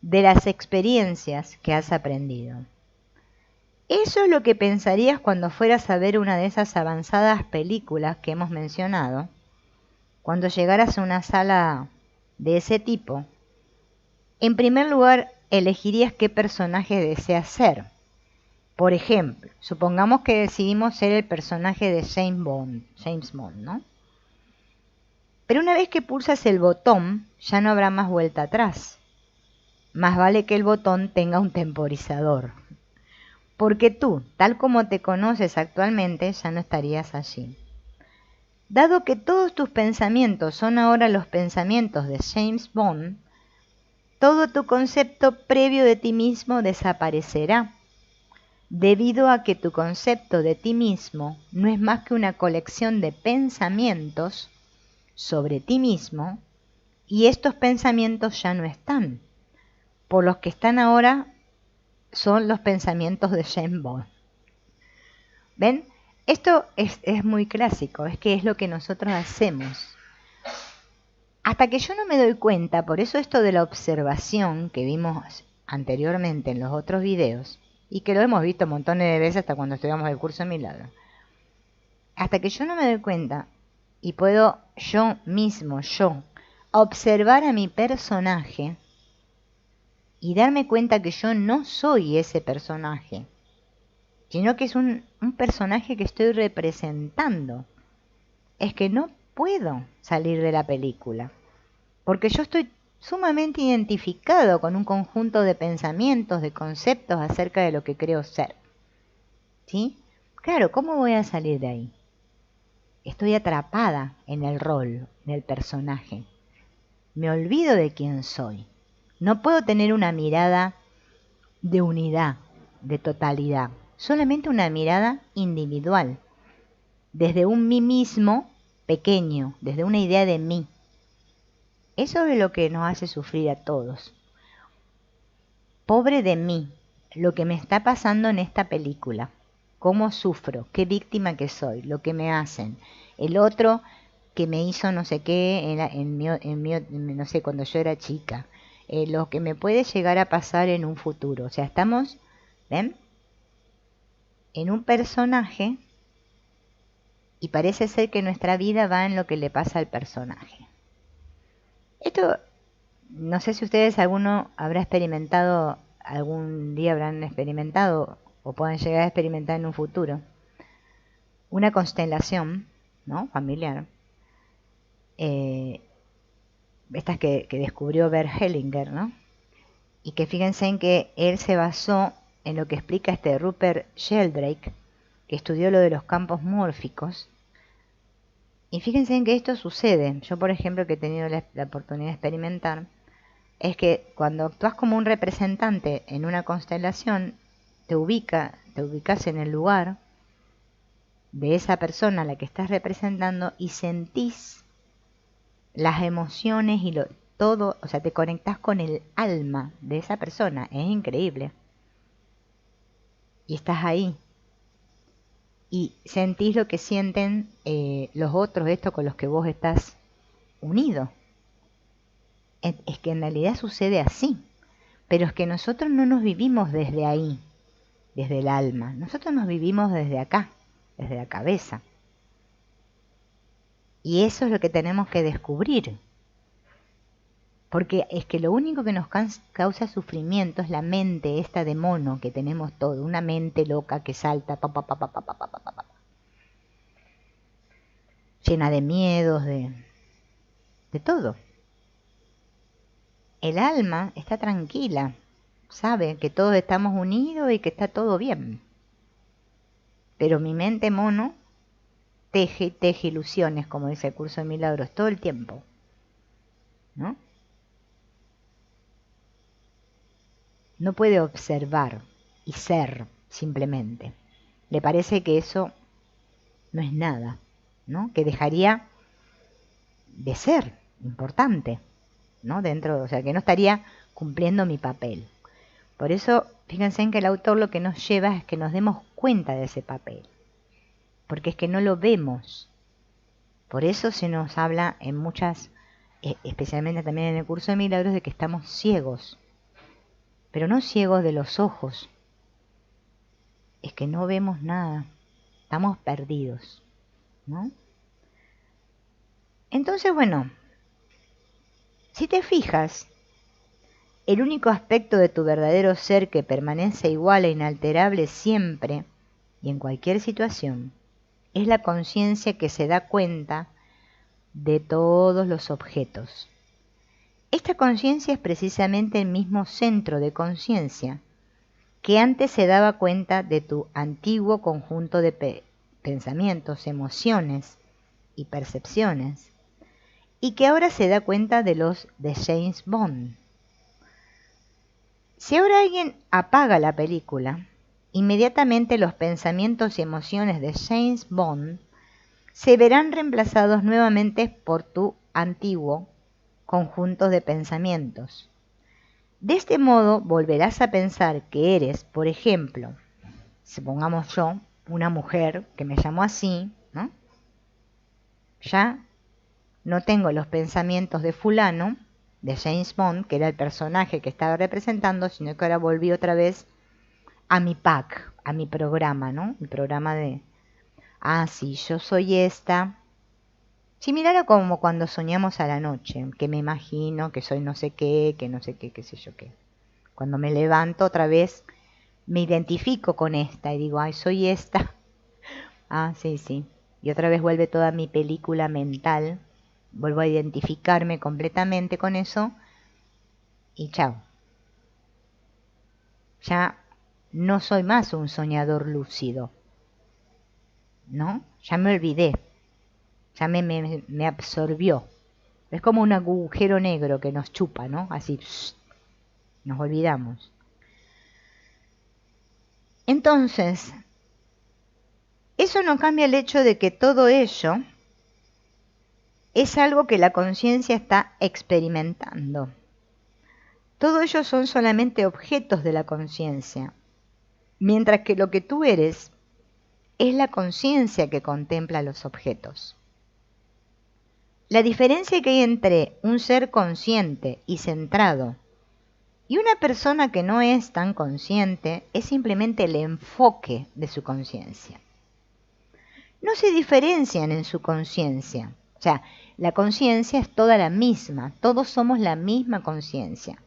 de las experiencias que has aprendido. Eso es lo que pensarías cuando fueras a ver una de esas avanzadas películas que hemos mencionado. Cuando llegaras a una sala de ese tipo, en primer lugar elegirías qué personaje deseas ser. Por ejemplo, supongamos que decidimos ser el personaje de James Bond, ¿no? Pero una vez que pulsas el botón, ya no habrá más vuelta atrás. Más vale que el botón tenga un temporizador. Porque tú, tal como te conoces actualmente, ya no estarías allí. Dado que todos tus pensamientos son ahora los pensamientos de James Bond, todo tu concepto previo de ti mismo desaparecerá, debido a que tu concepto de ti mismo no es más que una colección de pensamientos sobre ti mismo, y estos pensamientos ya no están. Por los que están ahora son los pensamientos de James Bond. ¿Ven? Esto es muy clásico, es que es lo que nosotros hacemos. Hasta que yo no me doy cuenta, por eso esto de la observación que vimos anteriormente en los otros videos, y que lo hemos visto montones de veces hasta cuando estudiamos el curso de Milagro. Hasta que yo no me doy cuenta y puedo yo mismo, observar a mi personaje y darme cuenta que yo no soy ese personaje, sino que es un personaje que estoy representando. Es que no puedo salir de la película, porque yo estoy sumamente identificado con un conjunto de pensamientos, de conceptos acerca de lo que creo ser. ¿Sí? Claro, ¿cómo voy a salir de ahí? Estoy atrapada en el rol, en el personaje. Me olvido de quién soy. No puedo tener una mirada de unidad, de totalidad, solamente una mirada individual, desde un mí mismo pequeño, desde una idea de mí. Eso es lo que nos hace sufrir a todos. Pobre de mí, lo que me está pasando en esta película. Cómo sufro, qué víctima que soy, lo que me hacen. El otro que me hizo no sé qué, no sé, cuando yo era chica. Lo que me puede llegar a pasar en un futuro. O sea, estamos, ¿ven?, en un personaje y parece ser que nuestra vida va en lo que le pasa al personaje. Esto, no sé si ustedes alguno habrá experimentado, algún día habrán experimentado o pueden llegar a experimentar en un futuro, una constelación, ¿no?, familiar. Estas que descubrió Bert Hellinger, ¿no? Y que fíjense en que él se basó en lo que explica Rupert Sheldrake, que estudió lo de los campos mórficos. Y fíjense en que esto sucede. Yo, por ejemplo, que he tenido la oportunidad de experimentar, es que cuando actúas como un representante en una constelación, te ubicas en el lugar de esa persona a la que estás representando y sentís las emociones y todo, o sea, te conectás con el alma de esa persona. Es increíble. Y estás ahí. Y sentís lo que sienten los otros, esto con los que vos estás unido. Es que en realidad sucede así. Pero es que nosotros no nos vivimos desde ahí, desde el alma. Nosotros nos vivimos desde acá, desde la cabeza. Y eso es lo que tenemos que descubrir. Porque es que lo único que nos causa sufrimiento es la mente esta de mono que tenemos todo. Una mente loca que salta, llena de miedos, de todo. El alma está tranquila, sabe que todos estamos unidos y que está todo bien. Pero mi mente mono teje y teje ilusiones, como dice el curso de milagros, todo el tiempo, ¿no? No puede observar y ser simplemente. Le parece que eso no es nada, ¿no? Que dejaría de ser importante, ¿no? Dentro, o sea, que no estaría cumpliendo mi papel. Por eso, fíjense en que el autor lo que nos lleva es que nos demos cuenta de ese papel, porque es que no lo vemos. Por eso se nos habla en muchas, especialmente también en el curso de milagros, de que estamos ciegos, pero no ciegos de los ojos, es que no vemos nada, estamos perdidos, ¿no? Entonces, bueno, si te fijas, el único aspecto de tu verdadero ser que permanece igual e inalterable siempre y en cualquier situación es la conciencia que se da cuenta de todos los objetos. Esta conciencia es precisamente el mismo centro de conciencia que antes se daba cuenta de tu antiguo conjunto de pensamientos, emociones y percepciones, y que ahora se da cuenta de los de James Bond. Si ahora alguien apaga la película, inmediatamente los pensamientos y emociones de James Bond se verán reemplazados nuevamente por tu antiguo conjunto de pensamientos. De este modo volverás a pensar que eres, por ejemplo, supongamos yo, una mujer que me llamó así, ¿no? Ya no tengo los pensamientos de fulano, de James Bond, que era el personaje que estaba representando, sino que ahora volví otra vez a mi pack, a mi programa, ¿no? Mi programa de, sí, yo soy esta. Similar a como cuando soñamos a la noche, que me imagino que soy no sé qué, que no sé qué, qué sé yo qué. Cuando me levanto otra vez, me identifico con esta y digo, ay, soy esta. Sí, sí. Y otra vez vuelve toda mi película mental. Vuelvo a identificarme completamente con eso. Y chao. Ya no soy más un soñador lúcido. ¿No? Ya me olvidé. Ya me absorbió. Es como un agujero negro que nos chupa, ¿no? Así, nos olvidamos. Entonces, eso no cambia el hecho de que todo ello es algo que la conciencia está experimentando. Todo ello son solamente objetos de la conciencia, mientras que lo que tú eres es la conciencia que contempla los objetos. La diferencia que hay entre un ser consciente y centrado y una persona que no es tan consciente es simplemente el enfoque de su conciencia. No se diferencian en su conciencia. O sea, la conciencia es toda la misma, todos somos la misma conciencia.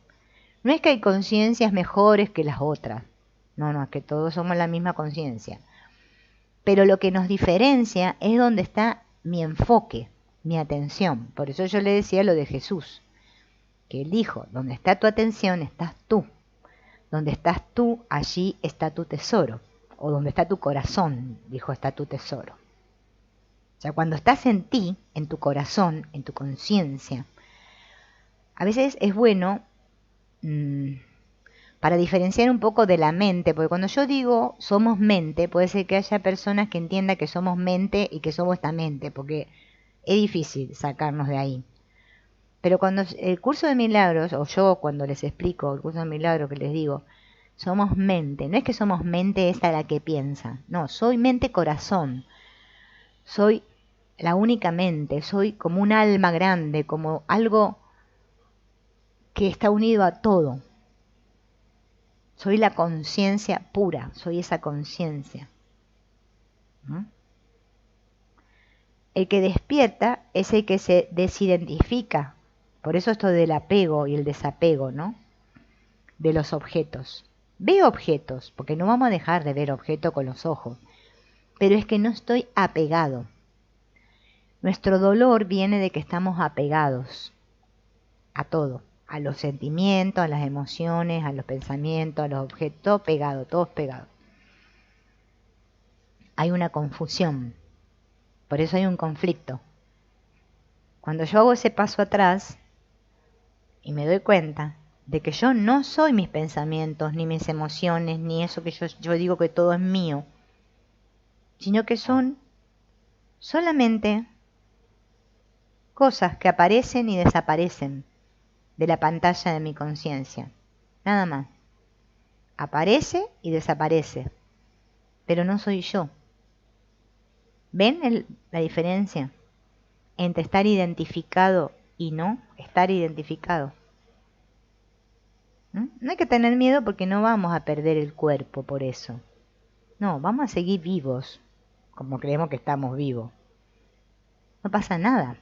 No es que hay conciencias mejores que las otras. No, es que todos somos la misma conciencia. Pero lo que nos diferencia es donde está mi enfoque, mi atención. Por eso yo le decía lo de Jesús, que él dijo, donde está tu atención estás tú. Donde estás tú, allí está tu tesoro. O donde está tu corazón, dijo, está tu tesoro. O sea, cuando estás en ti, en tu corazón, en tu conciencia, a veces es bueno para diferenciar un poco de la mente, porque cuando yo digo somos mente, puede ser que haya personas que entiendan que somos mente y que somos esta mente, porque es difícil sacarnos de ahí. Pero cuando el curso de milagros, o yo cuando les explico el curso de milagros que les digo, somos mente, no es que somos mente esta la que piensa, no, soy mente corazón, soy la única mente, soy como un alma grande, como algo que está unido a todo. Soy la conciencia pura, soy esa conciencia. ¿No? El que despierta es el que se desidentifica. Por eso esto del apego y el desapego, ¿no? De los objetos. Veo objetos, porque no vamos a dejar de ver objetos con los ojos. Pero es que no estoy apegado. Nuestro dolor viene de que estamos apegados a todo. A los sentimientos, a las emociones, a los pensamientos, a los objetos, todo pegado, todos pegados. Hay una confusión, por eso hay un conflicto. Cuando yo hago ese paso atrás y me doy cuenta de que yo no soy mis pensamientos, ni mis emociones, ni eso que yo digo que todo es mío, sino que son solamente cosas que aparecen y desaparecen de la pantalla de mi conciencia. Nada más. Aparece y desaparece. Pero no soy yo. ¿Ven la diferencia entre estar identificado y no estar identificado? No hay que tener miedo porque no vamos a perder el cuerpo por eso. No, vamos a seguir vivos, como creemos que estamos vivos. No pasa nada.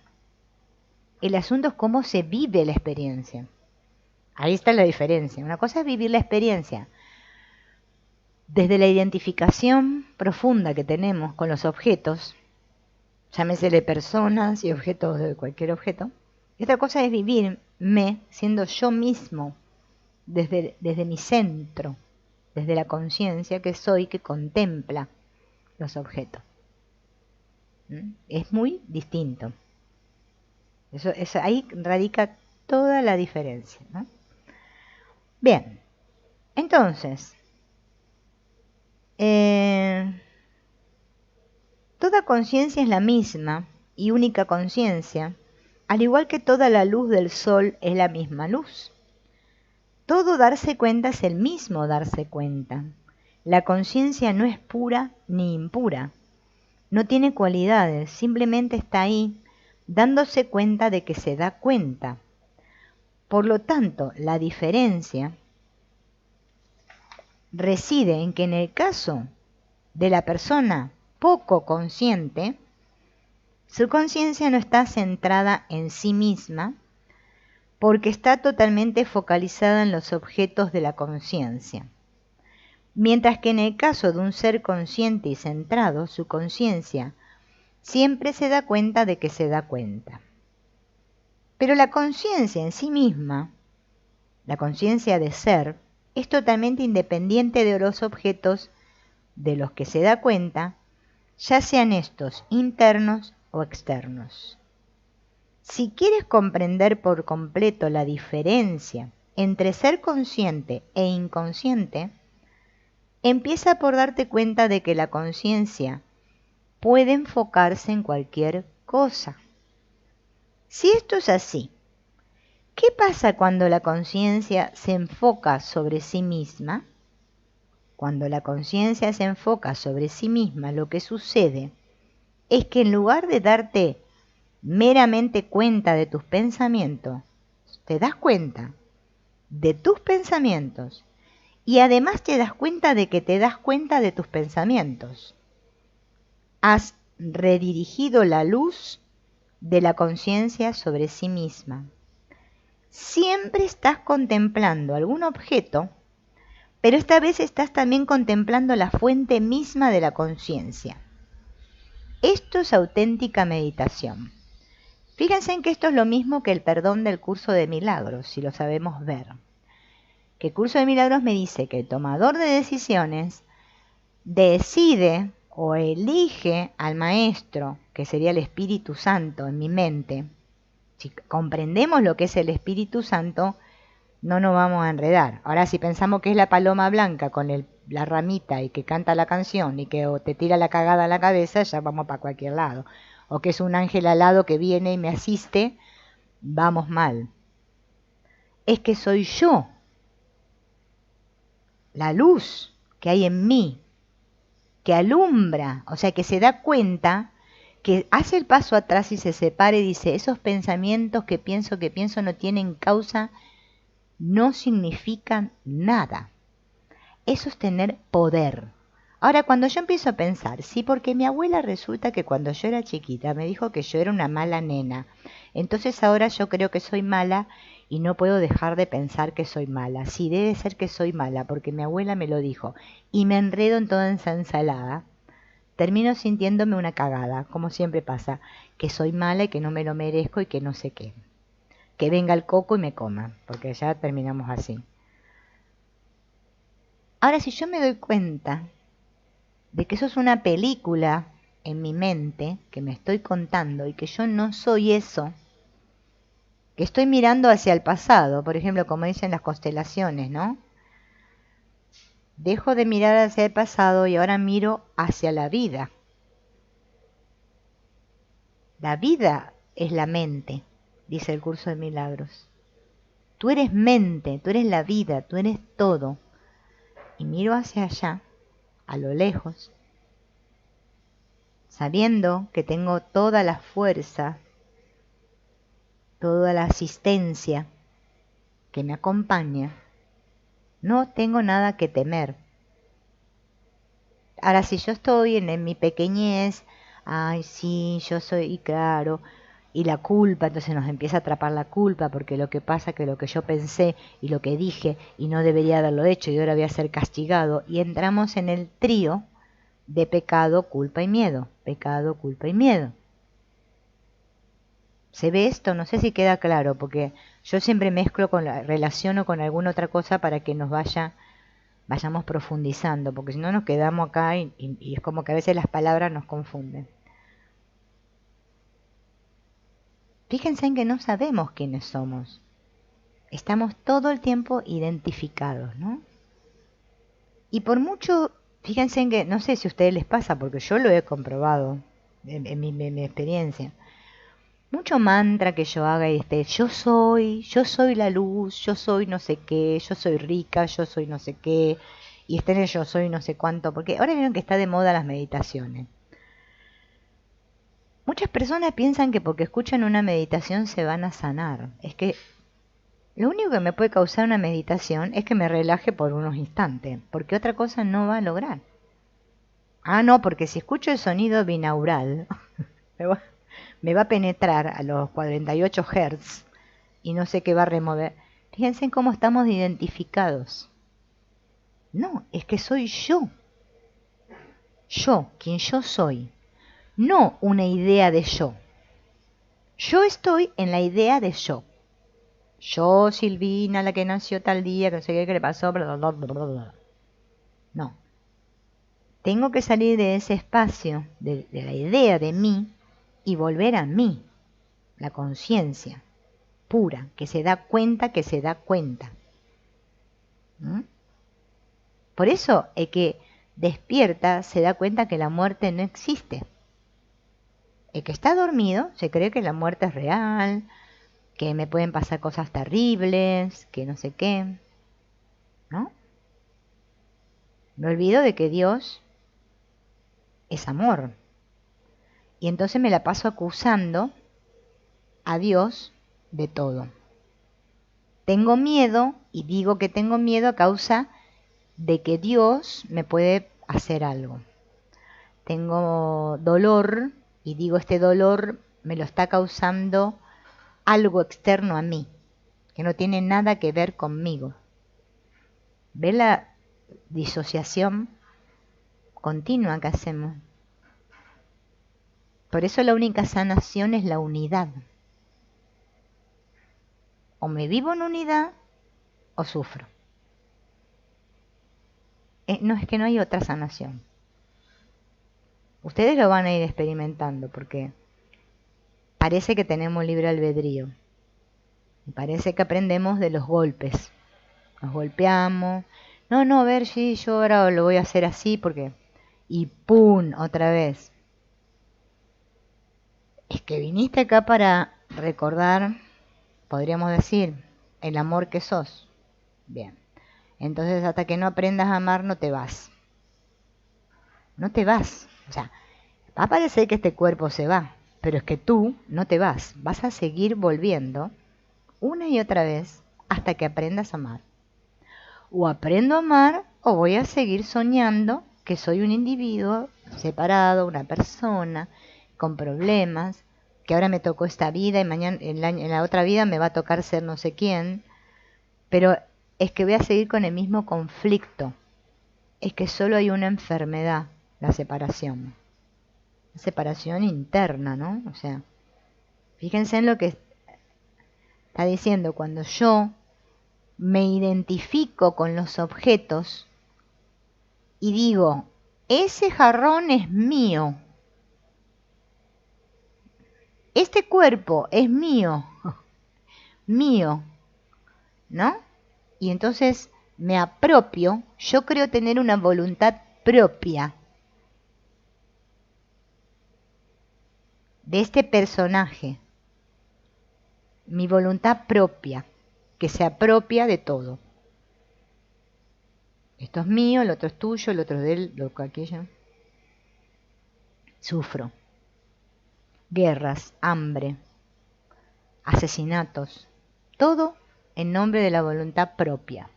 El asunto es cómo se vive la experiencia. Ahí está la diferencia. Una cosa es vivir la experiencia desde la identificación profunda que tenemos con los objetos, llámesele personas y objetos de cualquier objeto. Y otra cosa es vivirme siendo yo mismo, desde mi centro, desde la conciencia que soy, que contempla los objetos. Es muy distinto. Ahí radica toda la diferencia, ¿no? Bien, entonces, toda conciencia es la misma y única conciencia, al igual que toda la luz del sol es la misma luz. Todo darse cuenta es el mismo darse cuenta. La conciencia no es pura ni impura. No tiene cualidades, simplemente está ahí, dándose cuenta de que se da cuenta. Por lo tanto, la diferencia reside en que en el caso de la persona poco consciente, su conciencia no está centrada en sí misma, porque está totalmente focalizada en los objetos de la conciencia. Mientras que en el caso de un ser consciente y centrado, su conciencia siempre se da cuenta de que se da cuenta. Pero la conciencia en sí misma, la conciencia de ser, es totalmente independiente de los objetos de los que se da cuenta, ya sean estos internos o externos. Si quieres comprender por completo la diferencia entre ser consciente e inconsciente, empieza por darte cuenta de que la conciencia puede enfocarse en cualquier cosa. Si esto es así, ¿qué pasa cuando la conciencia se enfoca sobre sí misma? Cuando la conciencia se enfoca sobre sí misma, lo que sucede es que en lugar de darte meramente cuenta de tus pensamientos, te das cuenta de tus pensamientos y además te das cuenta de que te das cuenta de tus pensamientos. Has redirigido la luz de la conciencia sobre sí misma. Siempre estás contemplando algún objeto, pero esta vez estás también contemplando la fuente misma de la conciencia. Esto es auténtica meditación. Fíjense en que esto es lo mismo que el perdón del curso de milagros, si lo sabemos ver. Que el curso de milagros me dice que el tomador de decisiones decide o elige al maestro, que sería el Espíritu Santo en mi mente. Si comprendemos lo que es el Espíritu Santo, no nos vamos a enredar. Ahora, si pensamos que es la paloma blanca con la ramita y que canta la canción y que te tira la cagada a la cabeza, ya vamos para cualquier lado. O que es un ángel alado que viene y me asiste, vamos mal. Es que soy yo, la luz que hay en mí, que alumbra, o sea, que se da cuenta, que hace el paso atrás y se separa y dice, esos pensamientos que pienso no tienen causa, no significan nada. Eso es tener poder. Ahora, cuando yo empiezo a pensar, sí, porque mi abuela resulta que cuando yo era chiquita me dijo que yo era una mala nena, entonces ahora yo creo que soy mala y no puedo dejar de pensar que soy mala. Sí, debe ser que soy mala, porque mi abuela me lo dijo, y me enredo en toda esa ensalada. Termino sintiéndome una cagada, como siempre pasa, que soy mala y que no me lo merezco y que no sé qué. Que venga el coco y me coma, porque ya terminamos así. Ahora, si yo me doy cuenta de que eso es una película en mi mente que me estoy contando y que yo no soy eso, que estoy mirando hacia el pasado, por ejemplo, como dicen las constelaciones, ¿no? Dejo de mirar hacia el pasado y ahora miro hacia la vida. La vida es la mente, dice el curso de milagros. Tú eres mente, tú eres la vida, tú eres todo. Y miro hacia allá, a lo lejos, sabiendo que tengo toda la fuerza, toda la asistencia que me acompaña. No tengo nada que temer. Ahora, si yo estoy en mi pequeñez, ay, sí, yo soy, y claro, y la culpa, entonces nos empieza a atrapar la culpa, porque lo que pasa que lo que yo pensé y lo que dije y no debería haberlo hecho y ahora voy a ser castigado, y entramos en el trío de pecado, culpa y miedo, pecado, culpa y miedo. ¿Se ve esto? No sé si queda claro, porque yo siempre mezclo relaciono con alguna otra cosa para que vayamos profundizando, porque si no nos quedamos acá y es como que a veces las palabras nos confunden. Fíjense en que no sabemos quiénes somos. Estamos todo el tiempo identificados, ¿no? Y por mucho, fíjense en que, no sé si a ustedes les pasa, porque yo lo he comprobado en mi experiencia. Mucho mantra que yo haga y yo soy la luz, yo soy no sé qué, yo soy rica, yo soy no sé qué, y estén en yo soy no sé cuánto, porque ahora vieron que está de moda las meditaciones. Muchas personas piensan que porque escuchan una meditación se van a sanar. Es que lo único que me puede causar una meditación es que me relaje por unos instantes, porque otra cosa no va a lograr. Ah, no, porque si escucho el sonido binaural, me va a penetrar a los 48 Hz y no sé qué va a remover. Fíjense en cómo estamos identificados. No, es que soy yo. Yo, quien yo soy. No una idea de yo. Yo estoy en la idea de yo. Yo, Silvina, la que nació tal día, que no sé qué le pasó, bla, bla, bla, bla, bla. No. Tengo que salir de ese espacio, de la idea de mí, y volver a mí, la conciencia pura, que se da cuenta que se da cuenta. ¿Mm? Por eso el que despierta se da cuenta que la muerte no existe. El que está dormido se cree que la muerte es real, que me pueden pasar cosas terribles, que no sé qué, ¿no? Me olvido de que Dios es amor. Y entonces me la paso acusando a Dios de todo. Tengo miedo y digo que tengo miedo a causa de que Dios me puede hacer algo. Tengo dolor y digo este dolor me lo está causando algo externo a mí, que no tiene nada que ver conmigo. ¿Ve la disociación continua que hacemos? Por eso la única sanación es la unidad. O me vivo en unidad o sufro. No es que no hay otra sanación. Ustedes lo van a ir experimentando porque parece que tenemos libre albedrío. Y parece que aprendemos de los golpes. Nos golpeamos. No, a ver, sí, yo ahora lo voy a hacer así porque... Y ¡pum! Otra vez. Es que viniste acá para recordar, podríamos decir, el amor que sos. Bien. Entonces hasta que no aprendas a amar no te vas. No te vas. O sea, va a parecer que este cuerpo se va, pero es que tú no te vas. Vas a seguir volviendo una y otra vez hasta que aprendas a amar. O aprendo a amar o voy a seguir soñando que soy un individuo separado, una persona con problemas, que ahora me tocó esta vida y mañana en la otra vida me va a tocar ser no sé quién, pero es que voy a seguir con el mismo conflicto. Es que solo hay una enfermedad, la separación. La separación interna, ¿no? O sea, fíjense en lo que está diciendo. Cuando yo me identifico con los objetos y digo, ese jarrón es mío, este cuerpo es mío, mío, ¿no? Y entonces me apropio, yo creo tener una voluntad propia de este personaje, mi voluntad propia, que se apropia de todo. Esto es mío, el otro es tuyo, el otro es de él, lo que aquello. Sufro. Guerras, hambre, asesinatos, todo en nombre de la voluntad propia,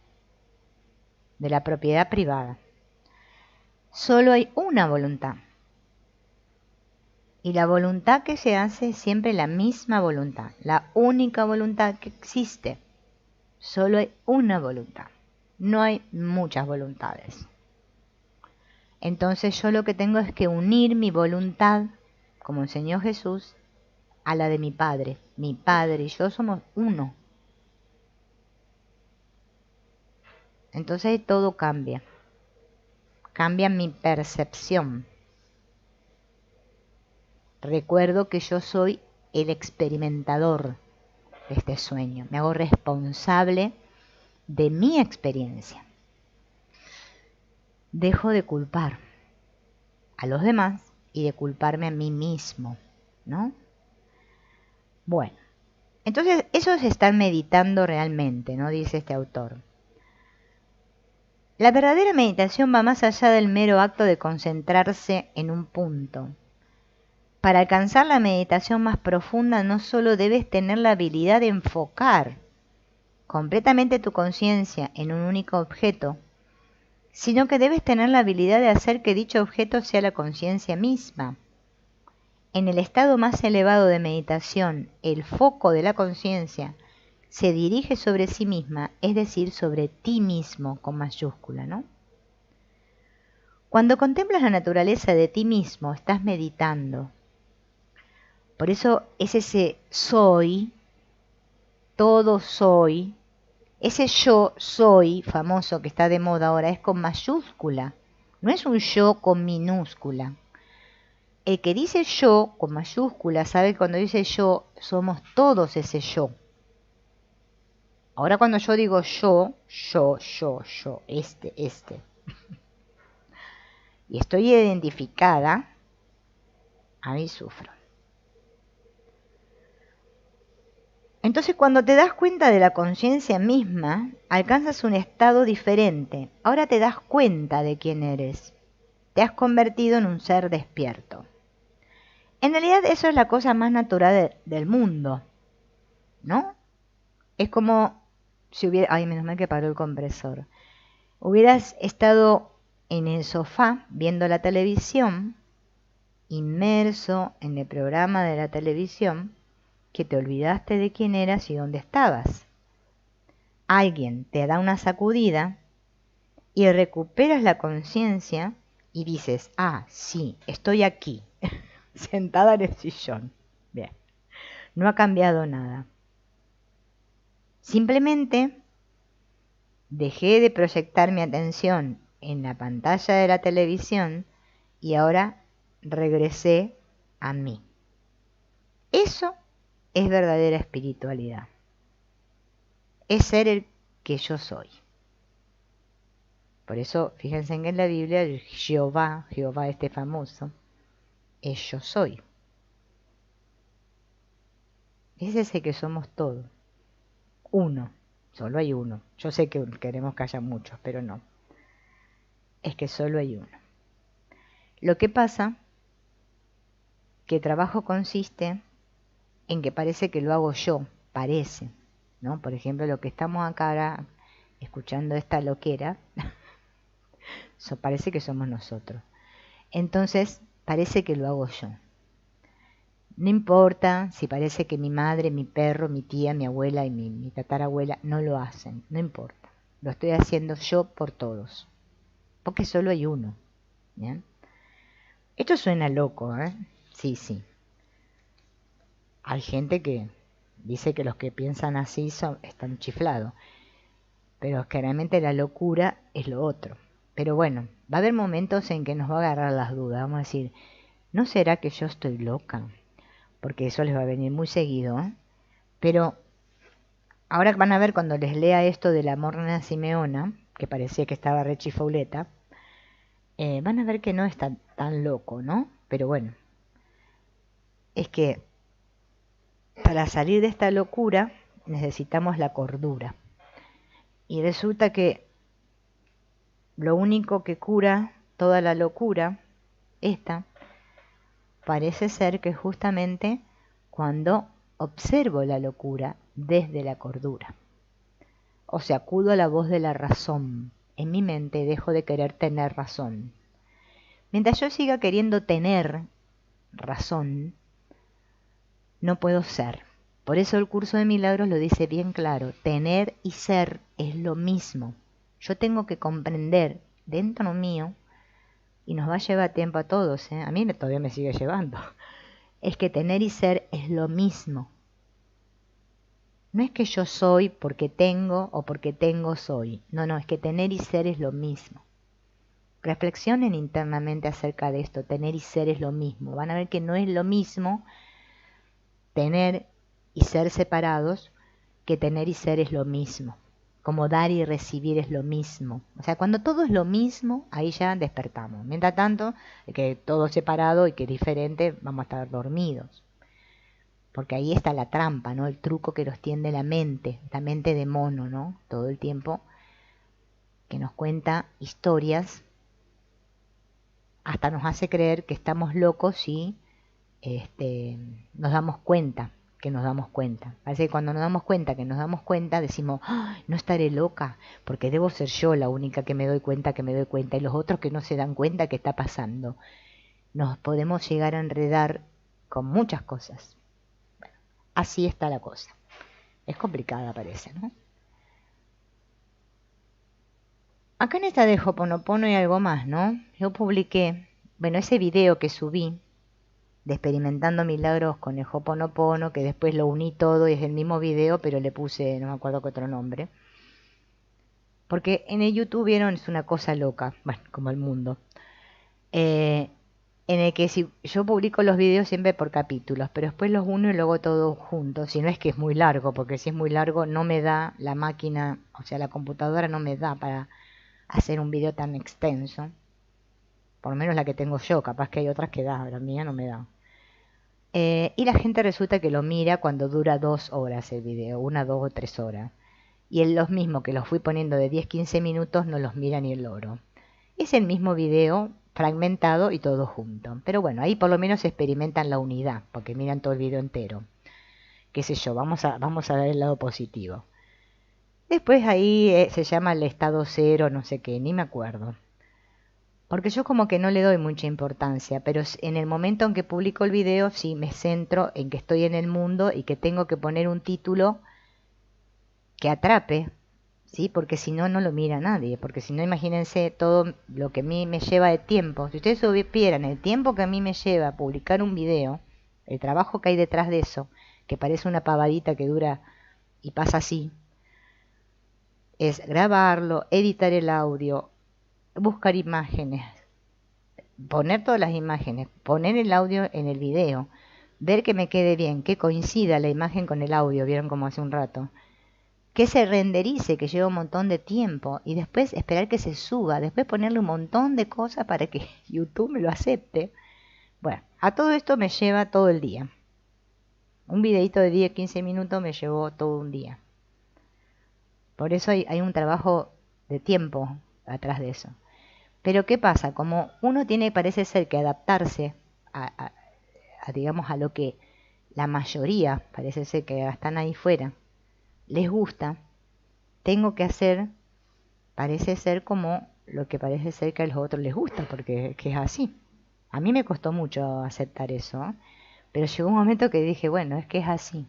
de la propiedad privada. Solo hay una voluntad. Y la voluntad que se hace es siempre la misma voluntad, la única voluntad que existe. Solo hay una voluntad, no hay muchas voluntades. Entonces yo lo que tengo es que unir mi voluntad, como enseñó Jesús, a la de mi Padre. Mi Padre y yo somos uno. Entonces todo cambia. Cambia mi percepción. Recuerdo que yo soy el experimentador de este sueño. Me hago responsable de mi experiencia. Dejo de culpar a los demás y de culparme a mí mismo, ¿no? Bueno, entonces eso es estar meditando realmente, ¿no? Dice este autor. La verdadera meditación va más allá del mero acto de concentrarse en un punto. Para alcanzar la meditación más profunda no solo debes tener la habilidad de enfocar completamente tu conciencia en un único objeto, sino que debes tener la habilidad de hacer que dicho objeto sea la conciencia misma. En el estado más elevado de meditación, el foco de la conciencia se dirige sobre sí misma, es decir, sobre ti mismo con mayúscula, ¿no? Cuando contemplas la naturaleza de ti mismo, estás meditando. Por eso es ese soy, todo soy, ese yo soy famoso que está de moda ahora es con mayúscula, no es un yo con minúscula. El que dice yo con mayúscula sabe que cuando dice yo somos todos ese yo. Ahora cuando yo digo yo, este, y estoy identificada, a mí sufro. Entonces cuando te das cuenta de la conciencia misma, alcanzas un estado diferente. Ahora te das cuenta de quién eres. Te has convertido en un ser despierto. En realidad eso es la cosa más natural del mundo, ¿no? Es como si hubiera... Ay, menos mal que paró el compresor. Hubieras estado en el sofá viendo la televisión, inmerso en el programa de la televisión, que te olvidaste de quién eras y dónde estabas. Alguien te da una sacudida y recuperas la conciencia y dices, ah, sí, estoy aquí, sentada en el sillón. Bien, no ha cambiado nada. Simplemente dejé de proyectar mi atención en la pantalla de la televisión y ahora regresé a mí. Eso es verdadera espiritualidad. Es ser el que yo soy. Por eso, fíjense que en la Biblia Jehová este famoso, es yo soy. Es ese que somos todos. Uno. Solo hay uno. Yo sé que queremos que haya muchos, pero no. Es que solo hay uno. Lo que pasa que el trabajo consiste en que parece que lo hago yo, parece, ¿no? Por ejemplo, lo que estamos acá ahora escuchando esta loquera, parece que somos nosotros. Entonces, parece que lo hago yo. No importa si parece que mi madre, mi perro, mi tía, mi abuela y mi tatarabuela no lo hacen, no importa. Lo estoy haciendo yo por todos, porque solo hay uno. ¿Bien? Esto suena loco, ¿eh? Sí, sí. Hay gente que dice que los que piensan así están chiflados, pero generalmente la locura es lo otro. Pero bueno, va a haber momentos en que nos va a agarrar las dudas. Vamos a decir, ¿no será que yo estoy loca? Porque eso les va a venir muy seguido, ¿eh? Pero ahora van a ver cuando les lea esto de la Morna Simeona, que parecía que estaba re chifauleta, van a ver que no está tan loco, ¿no? Pero bueno, es que para salir de esta locura necesitamos la cordura. Y resulta que lo único que cura toda la locura, esta, parece ser que justamente cuando observo la locura desde la cordura. O sea, acudo a la voz de la razón. En mi mente dejo de querer tener razón. Mientras yo siga queriendo tener razón, no puedo ser. Por eso el curso de milagros lo dice bien claro. Tener y ser es lo mismo. Yo tengo que comprender dentro mío, y nos va a llevar tiempo a todos, a mí todavía me sigue llevando, es que tener y ser es lo mismo. No es que yo soy porque tengo o porque tengo soy. No, es que tener y ser es lo mismo. Reflexionen internamente acerca de esto. Tener y ser es lo mismo. Van a ver que no es lo mismo tener y ser separados que tener y ser es lo mismo. Como dar y recibir es lo mismo. O sea, cuando todo es lo mismo, ahí ya despertamos. Mientras tanto, que todo separado y que diferente, vamos a estar dormidos. Porque ahí está la trampa, ¿no? El truco que nos tiende la mente de mono, ¿no? Todo el tiempo, que nos cuenta historias, hasta nos hace creer que estamos locos y nos damos cuenta que nos damos cuenta. Parece que cuando nos damos cuenta que nos damos cuenta, decimos, ¡ay, no estaré loca! Porque debo ser yo la única que me doy cuenta, y los otros que no se dan cuenta que está pasando. Nos podemos llegar a enredar con muchas cosas. Así está la cosa. Es complicada, parece, ¿no? Acá en esta de Ho'oponopono hay algo más, ¿no? Yo publiqué, bueno, ese video que subí de experimentando milagros con el Ho'oponopono, que después lo uní todo y es el mismo video, pero le puse, no me acuerdo qué otro nombre. Porque en el YouTube vieron, es una cosa loca, bueno, como el mundo. En el que si yo publico los videos siempre por capítulos, pero después los uno y luego todos juntos. Si no es que es muy largo, porque si es muy largo no me da la máquina, o sea, la computadora no me da para hacer un video tan extenso. Por lo menos la que tengo yo, capaz que hay otras que da, la mía no me da. Y la gente resulta que lo mira cuando dura 2 horas el video, 1, 2 o 3 horas. Y los mismos que los fui poniendo de 10-15 minutos no los mira ni el loro. Es el mismo video fragmentado y todo junto. Pero bueno, ahí por lo menos experimentan la unidad, porque miran todo el video entero. Qué sé yo, vamos a ver el lado positivo. Después ahí se llama el estado cero, no sé qué, ni me acuerdo. Porque yo como que no le doy mucha importancia, pero en el momento en que publico el video sí me centro en que estoy en el mundo y que tengo que poner un título que atrape, ¿sí? Porque si no, no lo mira nadie, porque si no, imagínense todo lo que a mí me lleva de tiempo. Si ustedes supieran el tiempo que a mí me lleva a publicar un video, el trabajo que hay detrás de eso, que parece una pavadita que dura y pasa así, es grabarlo, editar el audio, buscar imágenes, poner todas las imágenes, poner el audio en el video, ver que me quede bien, que coincida la imagen con el audio, vieron como hace un rato, que se renderice, que lleva un montón de tiempo, y después esperar que se suba, después ponerle un montón de cosas para que YouTube me lo acepte. Bueno, a todo esto me lleva todo el día. Un videito de 10-15 minutos me llevó todo un día. Por eso hay un trabajo de tiempo atrás de eso. Pero ¿qué pasa? Como uno tiene, parece ser, que adaptarse digamos, a lo que la mayoría, parece ser que están ahí fuera, les gusta, tengo que hacer, parece ser como lo que parece ser que a los otros les gusta, porque que es así. A mí me costó mucho aceptar eso, pero llegó un momento que dije, bueno, es que es así.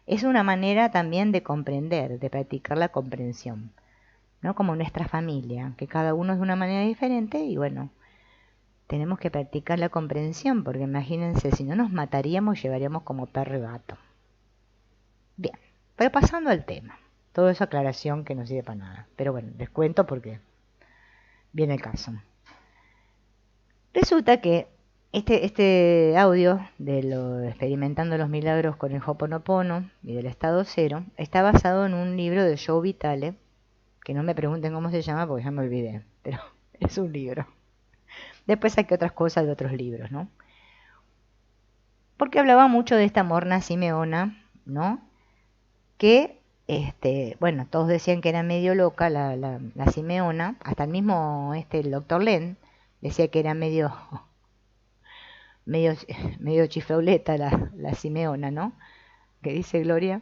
Es una manera también de comprender, de practicar la comprensión, ¿no? Como nuestra familia, que cada uno es de una manera diferente y bueno, tenemos que practicar la comprensión, porque imagínense, si no nos mataríamos, llevaríamos como perro y gato. Bien, pero pasando al tema. Todo esa aclaración que no sirve para nada. Pero bueno, les cuento porque viene el caso. Resulta que este audio de lo experimentando los milagros con el Ho'oponopono y del estado cero está basado en un libro de Joe Vitale, que no me pregunten cómo se llama porque ya me olvidé, pero es un libro. Después saqué otras cosas de otros libros, ¿no? porque hablaba mucho de esta Morna Simeona, ¿no? Que, bueno, todos decían que era medio loca la Simeona, hasta el mismo el doctor Len decía que era medio, medio chiflauleta la Simeona, ¿no? ¿Qué dice Gloria?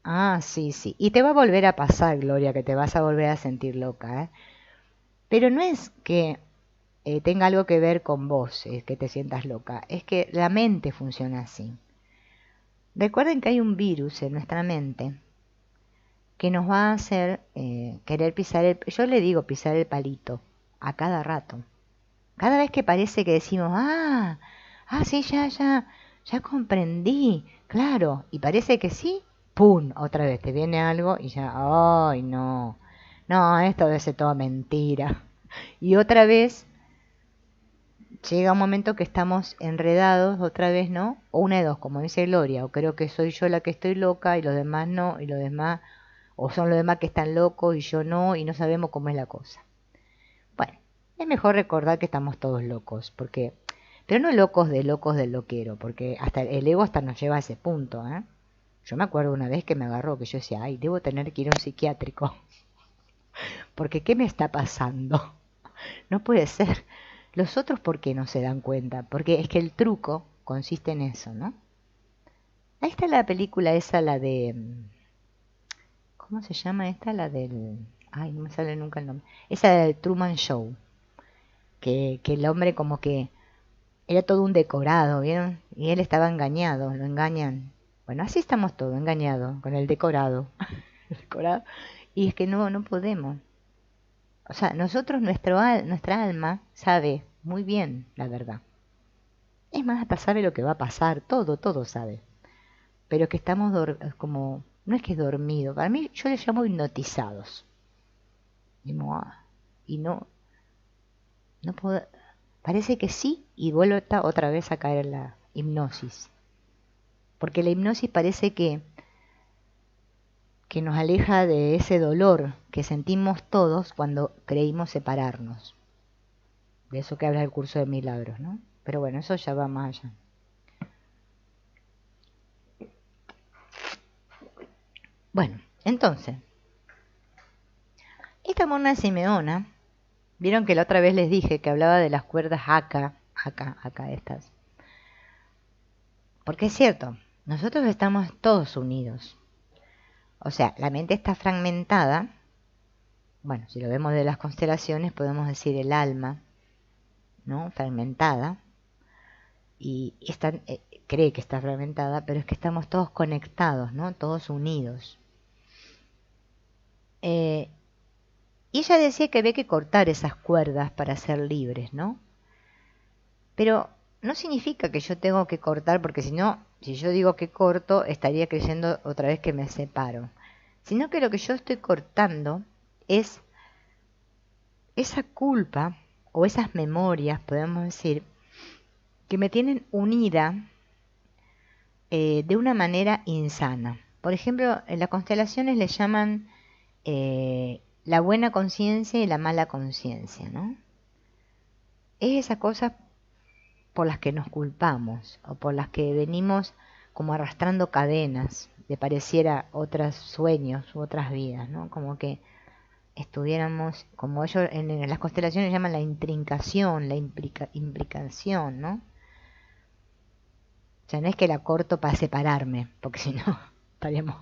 Ah, sí, sí. Y te va a volver a pasar, Gloria, que te vas a volver a sentir loca, ¿eh? Pero no es que tenga algo que ver con vos, que te sientas loca. Es que la mente funciona así. Recuerden que hay un virus en nuestra mente que nos va a hacer querer pisar yo le digo pisar el palito a cada rato. Cada vez que parece que decimos, sí, ya comprendí, claro, y parece que sí, ¡pum! Otra vez te viene algo y ya, ¡ay, no! No, esto debe ser toda mentira. Y otra vez llega un momento que estamos enredados otra vez, ¿no? O una de dos, como dice Gloria, o creo que soy yo la que estoy loca y los demás no, y los demás, o son los demás que están locos y yo no, y no sabemos cómo es la cosa. Bueno, es mejor recordar que estamos todos locos, porque, pero no locos del loquero, porque hasta el ego hasta nos lleva a ese punto, ¿eh? Yo me acuerdo una vez que me agarró, que yo decía, ay, debo tener que ir a un psiquiátrico, porque ¿qué me está pasando? No puede ser. Los otros, ¿por qué no se dan cuenta? Porque es que el truco consiste en eso, ¿no? Ahí está la película esa, la de... ¿Cómo se llama esta? La del... Ay, no me sale nunca el nombre. Esa del Truman Show. Que el hombre como que era todo un decorado, ¿vieron? Y él estaba engañado, lo engañan. Bueno, así estamos todos, engañados, con el decorado. El decorado. Y es que no podemos. O sea, nosotros, nuestra alma sabe muy bien la verdad. Es más, hasta sabe lo que va a pasar, todo sabe. Pero que estamos como, no es que dormido, para mí yo les llamo hipnotizados. Y no puedo, parece que sí y vuelve otra vez a caer en la hipnosis. Porque la hipnosis parece que nos aleja de ese dolor que sentimos todos cuando creímos separarnos. De eso que habla el curso de milagros, ¿no? Pero bueno, eso ya va más allá. Bueno, entonces, esta Mona Simeona, vieron que la otra vez les dije que hablaba de las cuerdas acá estas. Porque es cierto, nosotros estamos todos unidos. O sea, la mente está fragmentada. Bueno, si lo vemos de las constelaciones, podemos decir el alma, ¿no? Fragmentada. Y cree que está fragmentada, pero es que estamos todos conectados, ¿no? Todos unidos. Y ella decía que había que cortar esas cuerdas para ser libres, ¿no? Pero no significa que yo tengo que cortar, porque si no, si yo digo que corto, estaría creyendo otra vez que me separo. Sino que lo que yo estoy cortando es esa culpa o esas memorias, podemos decir, que me tienen unida de una manera insana. Por ejemplo, en las constelaciones le llaman la buena conciencia y la mala conciencia, ¿no? Es esas cosas por las que nos culpamos o por las que venimos como arrastrando cadenas de pareciera otros sueños u otras vidas, ¿no? Como que estuviéramos, como ellos en las constelaciones llaman la intrincación, la implicación, ¿no? O sea, no es que la corto para separarme, porque si no estaríamos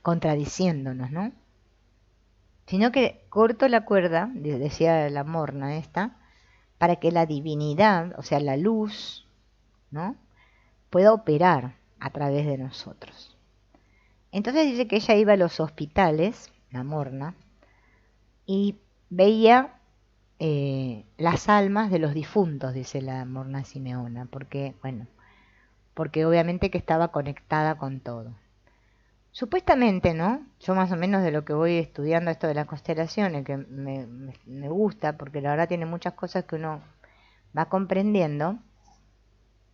contradiciéndonos, ¿no? Sino que corto la cuerda, decía la morna esta, para que la divinidad, o sea, la luz, ¿no? Pueda operar a través de nosotros. Entonces dice que ella iba a los hospitales, la morna, y veía las almas de los difuntos, dice la morna Simeona, porque, bueno, porque obviamente que estaba conectada con todo. Supuestamente, ¿no? Yo más o menos de lo que voy estudiando esto de las constelaciones, que me gusta, porque la verdad tiene muchas cosas que uno va comprendiendo.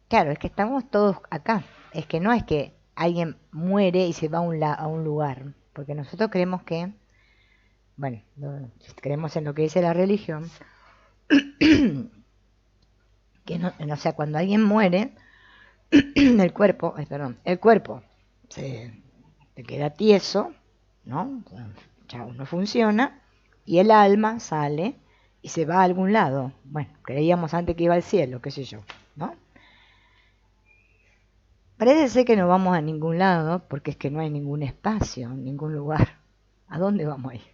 Claro, es que estamos todos acá. Es que no es que alguien muere y se va a un lugar, porque nosotros creemos que, bueno, si creemos en lo que dice la religión, que no, o sea, cuando alguien muere, el cuerpo, el cuerpo se queda tieso, ¿no? Ya no funciona, y el alma sale y se va a algún lado. Bueno, creíamos antes que iba al cielo, qué sé yo, ¿no? Parece ser que no vamos a ningún lado porque es que no hay ningún espacio, ningún lugar. ¿A dónde vamos a ir?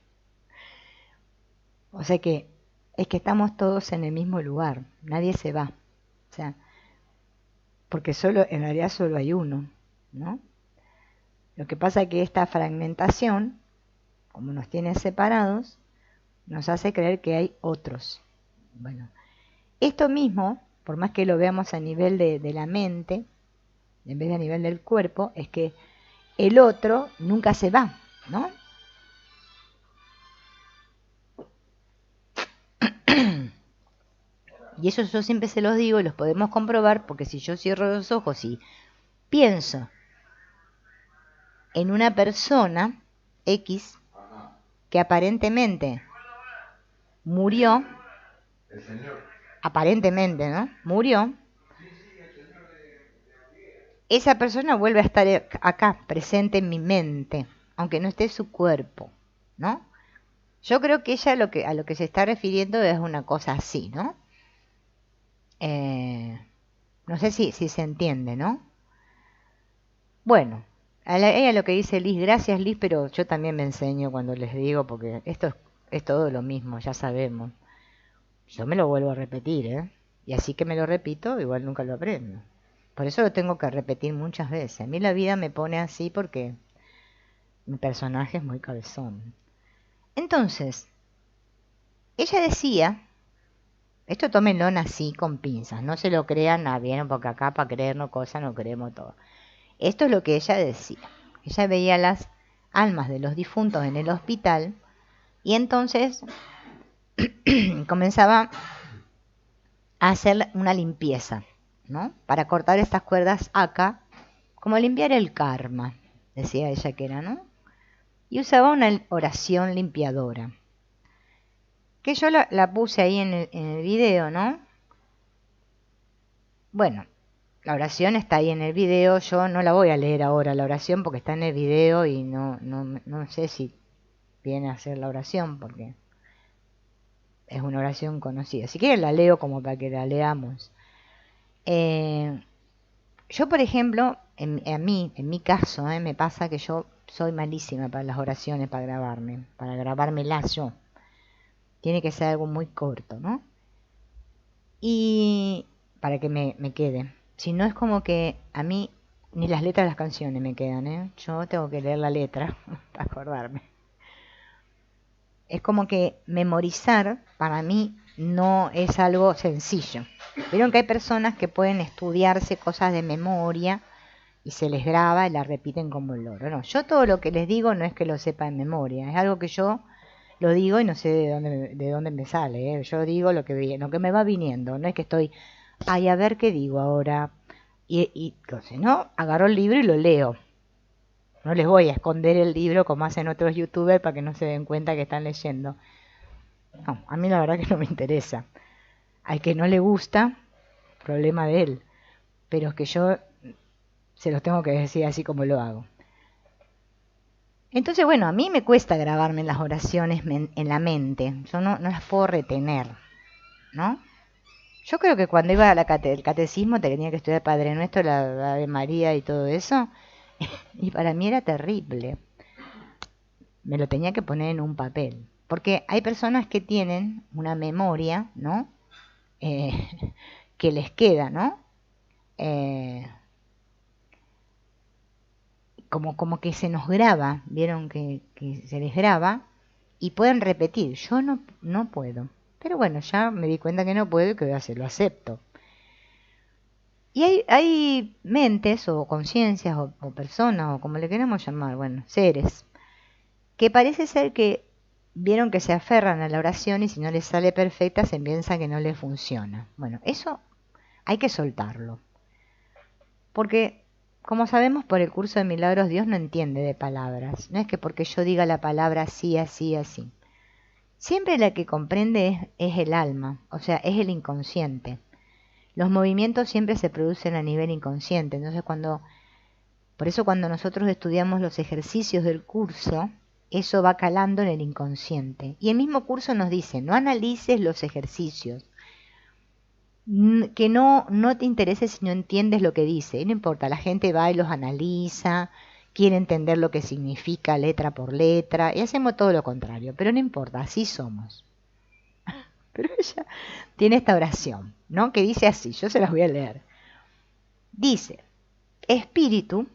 O sea que es que estamos todos en el mismo lugar, nadie se va. O sea, porque en realidad solo hay uno, ¿no? Lo que pasa es que esta fragmentación, como nos tiene separados, nos hace creer que hay otros. Bueno, esto mismo, por más que lo veamos a nivel de la mente, en vez de a nivel del cuerpo, es que el otro nunca se va, ¿no? Y eso yo siempre se los digo y los podemos comprobar porque si yo cierro los ojos y pienso en una persona X que aparentemente murió, aparentemente, ¿no? Murió, esa persona vuelve a estar acá, presente en mi mente, aunque no esté su cuerpo, ¿no? Yo creo que ella a lo que se está refiriendo es una cosa así, ¿no? No sé si se entiende, ¿no? Bueno, ella lo que dice Liz, gracias Liz, pero yo también me enseño cuando les digo, porque esto es todo lo mismo, ya sabemos. Yo me lo vuelvo a repetir, ¿eh? Y así que me lo repito, igual nunca lo aprendo. Por eso lo tengo que repetir muchas veces. A mí la vida me pone así porque mi personaje es muy cabezón. Entonces, ella decía, esto tómenlo así con pinzas, no se lo crean a bien, porque acá para creernos cosas no creemos todo. Esto es lo que ella decía. Ella veía las almas de los difuntos en el hospital y entonces comenzaba a hacer una limpieza, ¿no? Para cortar estas cuerdas acá, como limpiar el karma, decía ella que era, ¿no? Y usaba una oración limpiadora, que yo la puse ahí en el video, ¿no? Bueno, la oración está ahí en el video, yo no la voy a leer ahora la oración porque está en el video y no sé si viene a hacer la oración porque es una oración conocida. Si quieren la leo como para que la leamos. Yo, por ejemplo, en mi caso, me pasa que yo soy malísima para las oraciones, para grabármelas yo. Tiene que ser algo muy corto, ¿no? Y para que me quede. Si no es como que a mí ni las letras de las canciones me quedan, ¿eh? Yo tengo que leer la letra para acordarme. Es como que memorizar para mí no es algo sencillo. Vieron que hay personas que pueden estudiarse cosas de memoria y se les graba y la repiten como el loro. No, yo todo lo que les digo no es que lo sepa en memoria, es algo que yo lo digo y no sé de dónde me sale, ¿eh? Yo digo lo que me va viniendo, no es que estoy, ay, a ver qué digo ahora. Y no, agarro el libro y lo leo. No les voy a esconder el libro como hacen otros youtubers para que no se den cuenta que están leyendo. No, a mí la verdad que no me interesa. Al que no le gusta, problema de él. Pero es que yo se los tengo que decir así como lo hago. Entonces, bueno, a mí me cuesta grabarme las oraciones en la mente. Yo no las puedo retener, ¿no? Yo creo que cuando iba al catecismo tenía que estudiar Padre Nuestro, la Ave María y todo eso. Y para mí era terrible. Me lo tenía que poner en un papel. Porque hay personas que tienen una memoria, ¿no? Eh, que les queda, ¿no? Como que se nos graba, vieron que se les graba y pueden repetir. Yo no puedo. Pero bueno, ya me di cuenta que no puedo y que voy a hacer, lo acepto. Y hay mentes o conciencias o personas o como le queramos llamar, bueno, seres, que parece ser que vieron que se aferran a la oración y si no les sale perfecta se piensa que no les funciona. Bueno, eso hay que soltarlo. Porque, como sabemos por el curso de milagros, Dios no entiende de palabras. No es que porque yo diga la palabra así, así, así. Siempre la que comprende es el alma, o sea, es el inconsciente. Los movimientos siempre se producen a nivel inconsciente. Entonces por eso cuando nosotros estudiamos los ejercicios del curso, eso va calando en el inconsciente. Y el mismo curso nos dice, no analices los ejercicios, que no te interese si no entiendes lo que dice. No importa, la gente va y los analiza, quiere entender lo que significa letra por letra, y hacemos todo lo contrario, pero no importa, así somos. Pero ella tiene esta oración, ¿no? Que dice así, yo se las voy a leer. Dice, espíritu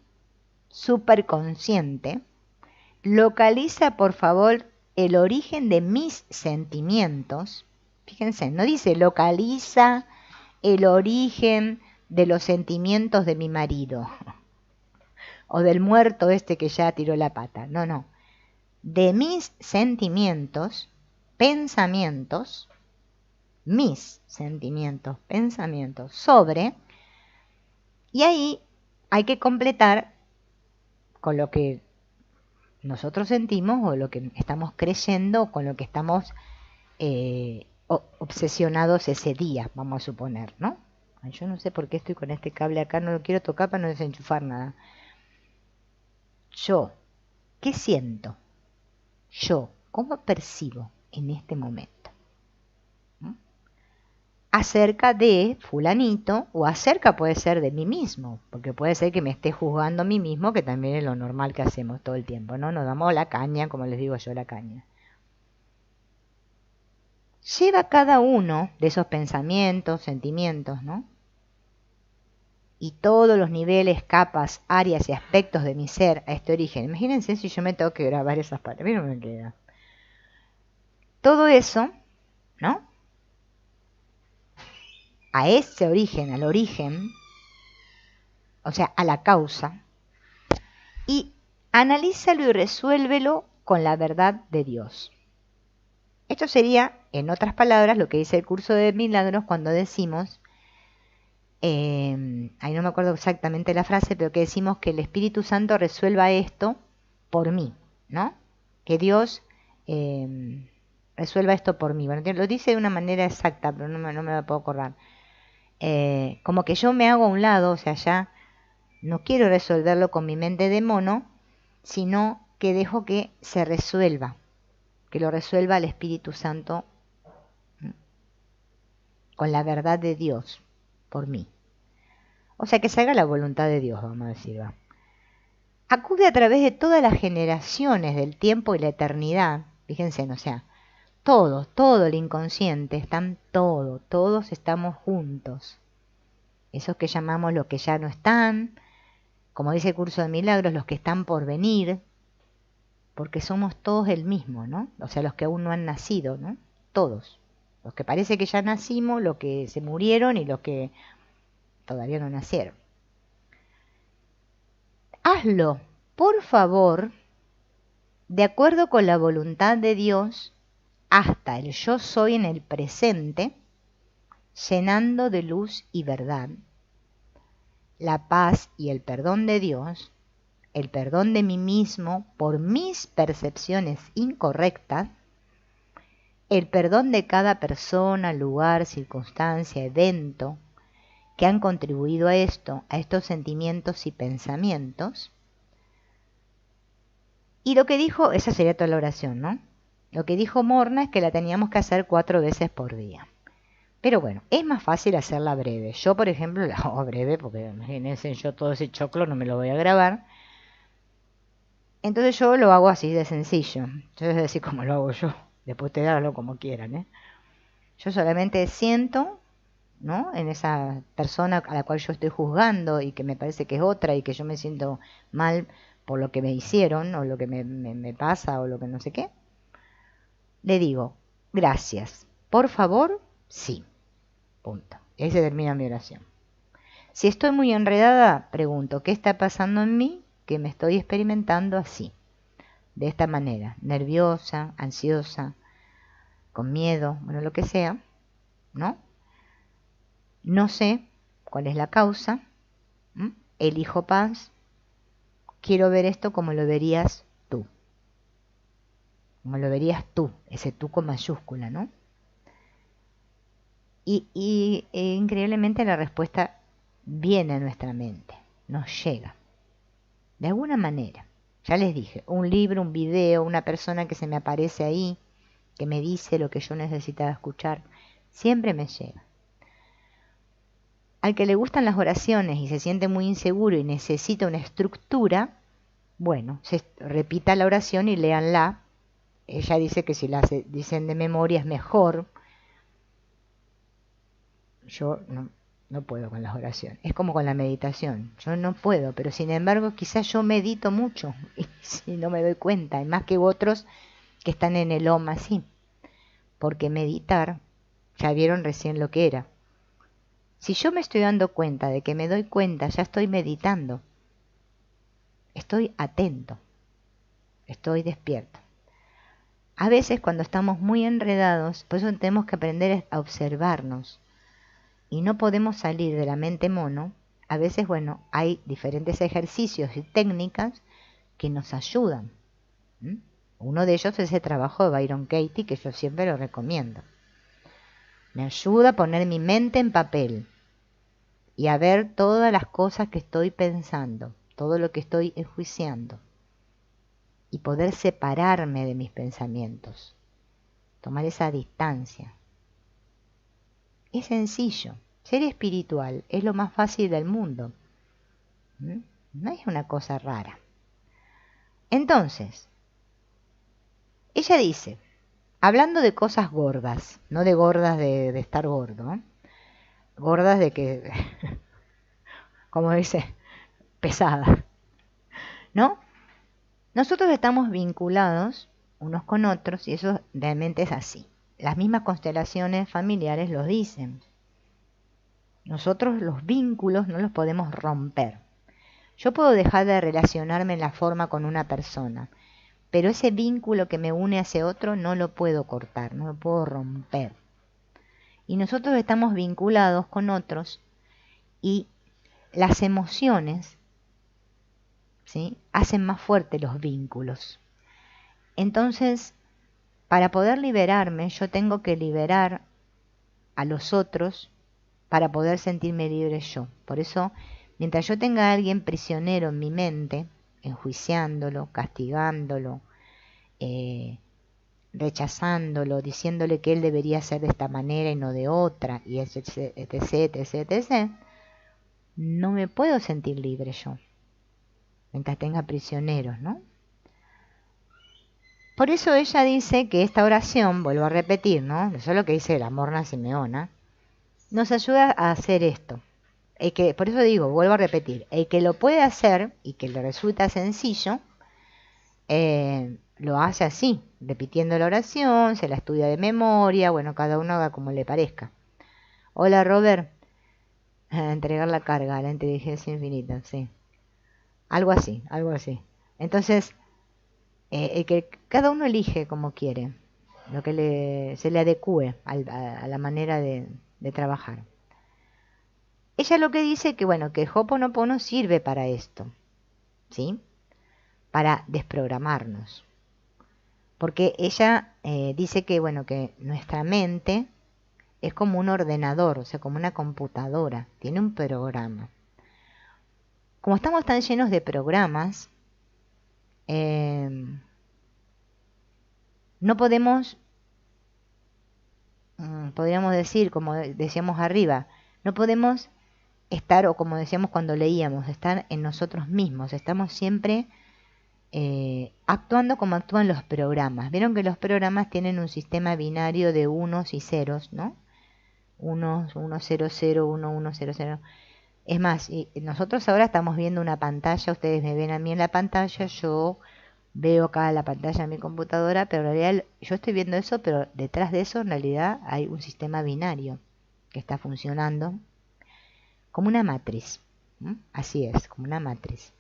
superconsciente, localiza por favor el origen de mis sentimientos. Fíjense, no dice localiza el origen de los sentimientos de mi marido o del muerto este que ya tiró la pata. No, no. De mis sentimientos, pensamientos, mis sentimientos, pensamientos sobre, y ahí hay que completar con lo que nosotros sentimos o lo que estamos creyendo, con lo que estamos obsesionados ese día, vamos a suponer, ¿no? Ay, yo no sé por qué estoy con este cable acá, no lo quiero tocar para no desenchufar nada. Yo, ¿qué siento? Yo, ¿cómo percibo en este momento? Acerca de fulanito, o acerca puede ser de mí mismo, porque puede ser que me esté juzgando a mí mismo, que también es lo normal que hacemos todo el tiempo, ¿no? Nos damos la caña, como les digo yo, la caña. Lleva cada uno de esos pensamientos, sentimientos, ¿no? Y todos los niveles, capas, áreas y aspectos de mi ser a este origen. Imagínense si yo me tengo que grabar esas partes, a mí no me queda. Todo eso, ¿no? A ese origen, al origen, o sea, a la causa, y analízalo y resuélvelo con la verdad de Dios. Esto sería, en otras palabras, lo que dice el curso de milagros cuando decimos, ahí no me acuerdo exactamente la frase, pero que decimos que el Espíritu Santo resuelva esto por mí, ¿no? Que Dios resuelva esto por mí. Bueno, lo dice de una manera exacta, pero no me la puedo acordar. Como que yo me hago a un lado, o sea, ya no quiero resolverlo con mi mente de mono, sino que dejo que se resuelva, que lo resuelva el Espíritu Santo con la verdad de Dios por mí. O sea, que se haga la voluntad de Dios, vamos a decir. Va. Acude a través de todas las generaciones del tiempo y la eternidad. Fíjense, o sea, todo el inconsciente, todos estamos juntos. Esos que llamamos los que ya no están, como dice el curso de milagros, los que están por venir, porque somos todos el mismo, ¿no? O sea, los que aún no han nacido, ¿no? Todos. Los que parece que ya nacimos, los que se murieron y los que todavía no nacieron. Hazlo, por favor, de acuerdo con la voluntad de Dios, hasta el yo soy en el presente, llenando de luz y verdad la paz y el perdón de Dios, el perdón de mí mismo por mis percepciones incorrectas, el perdón de cada persona, lugar, circunstancia, evento que han contribuido a esto, a estos sentimientos y pensamientos. Y lo que dijo, esa sería toda la oración, ¿no? Lo que dijo Morna es que la teníamos que hacer 4 veces por día. Pero bueno, es más fácil hacerla breve. Yo, por ejemplo, la hago breve porque imagínense, yo todo ese choclo no me lo voy a grabar. Entonces yo lo hago así de sencillo. Yo es decir, como lo hago yo. Después ustedes háganlo como quieran, ¿eh? Yo solamente siento, ¿no? En esa persona a la cual yo estoy juzgando y que me parece que es otra y que yo me siento mal por lo que me hicieron o lo que me pasa o lo que no sé qué. Le digo, gracias. Por favor, sí. Punto. Ahí se termina mi oración. Si estoy muy enredada, pregunto, ¿qué está pasando en mí? Que me estoy experimentando así, de esta manera, nerviosa, ansiosa, con miedo, bueno, lo que sea, ¿no? No sé cuál es la causa, elijo paz, quiero ver esto como lo verías tú, ese tú con mayúscula, ¿no? Increíblemente la respuesta viene a nuestra mente, nos llega, de alguna manera. Ya les dije, un libro, un video, una persona que se me aparece ahí, que me dice lo que yo necesitaba escuchar, siempre me llega. Al que le gustan las oraciones y se siente muy inseguro y necesita una estructura, bueno, repita la oración y léanla. Ella dice que si la dicen de memoria es mejor. Yo no puedo con las oraciones. Es como con la meditación. Yo no puedo, pero sin embargo quizás yo medito mucho y si no me doy cuenta. Hay más que otros que están en el OM así. Porque meditar, ya vieron recién lo que era. Si yo me estoy dando cuenta de que me doy cuenta, ya estoy meditando. Estoy atento. Estoy despierto. A veces cuando estamos muy enredados, por eso tenemos que aprender a observarnos. Y no podemos salir de la mente mono. A veces, bueno, hay diferentes ejercicios y técnicas que nos ayudan. Uno de ellos es el trabajo de Byron Katie, que yo siempre lo recomiendo. Me ayuda a poner mi mente en papel y a ver todas las cosas que estoy pensando, todo lo que estoy enjuiciando, y poder separarme de mis pensamientos, tomar esa distancia. Es sencillo. Ser espiritual es lo más fácil del mundo. No es una cosa rara. Entonces, ella dice, hablando de cosas gordas, no de gordas de estar gordo, gordas de que, como dice, pesadas, ¿no? Nosotros estamos vinculados unos con otros y eso realmente es así. Las mismas constelaciones familiares lo dicen. Nosotros los vínculos no los podemos romper. Yo puedo dejar de relacionarme en la forma con una persona, pero ese vínculo que me une a ese otro no lo puedo cortar, no lo puedo romper. Y nosotros estamos vinculados con otros y las emociones, ¿sí?, hacen más fuertes los vínculos. Entonces, para poder liberarme, yo tengo que liberar a los otros para poder sentirme libre yo. Por eso, mientras yo tenga a alguien prisionero en mi mente, enjuiciándolo, castigándolo, rechazándolo, diciéndole que él debería ser de esta manera y no de otra, y etc, etc, etc, etc, no me puedo sentir libre yo, mientras tenga prisioneros, ¿no? Por eso ella dice que esta oración, vuelvo a repetir, ¿no? Eso es lo que dice la Morna Simeona, nos ayuda a hacer esto. Por eso digo, vuelvo a repetir, el que lo puede hacer y que le resulta sencillo, lo hace así, repitiendo la oración, se la estudia de memoria, bueno, cada uno haga como le parezca. Hola Robert, entregar la carga a la inteligencia infinita, sí. Algo así, algo así. Entonces, que cada uno elige como quiere, lo que se le adecue a la manera de trabajar. Ella lo que dice que, bueno, que Ho'oponopono sirve para esto, ¿sí? Para desprogramarnos. Porque ella dice que, bueno, que nuestra mente es como un ordenador, o sea, como una computadora, tiene un programa. Como estamos tan llenos de programas, no podemos, podríamos decir, como decíamos arriba, no podemos estar, o como decíamos cuando leíamos, estar en nosotros mismos. Estamos siempre actuando como actúan los programas. Vieron que los programas tienen un sistema binario de unos y ceros, ¿no? 1, 1, 0, 0, 1, 1, 0, 0. Es más, nosotros ahora estamos viendo una pantalla, ustedes me ven a mí en la pantalla, yo veo acá la pantalla de mi computadora, pero en realidad yo estoy viendo eso, pero detrás de eso en realidad hay un sistema binario que está funcionando como una matriz. Así es, como una matriz.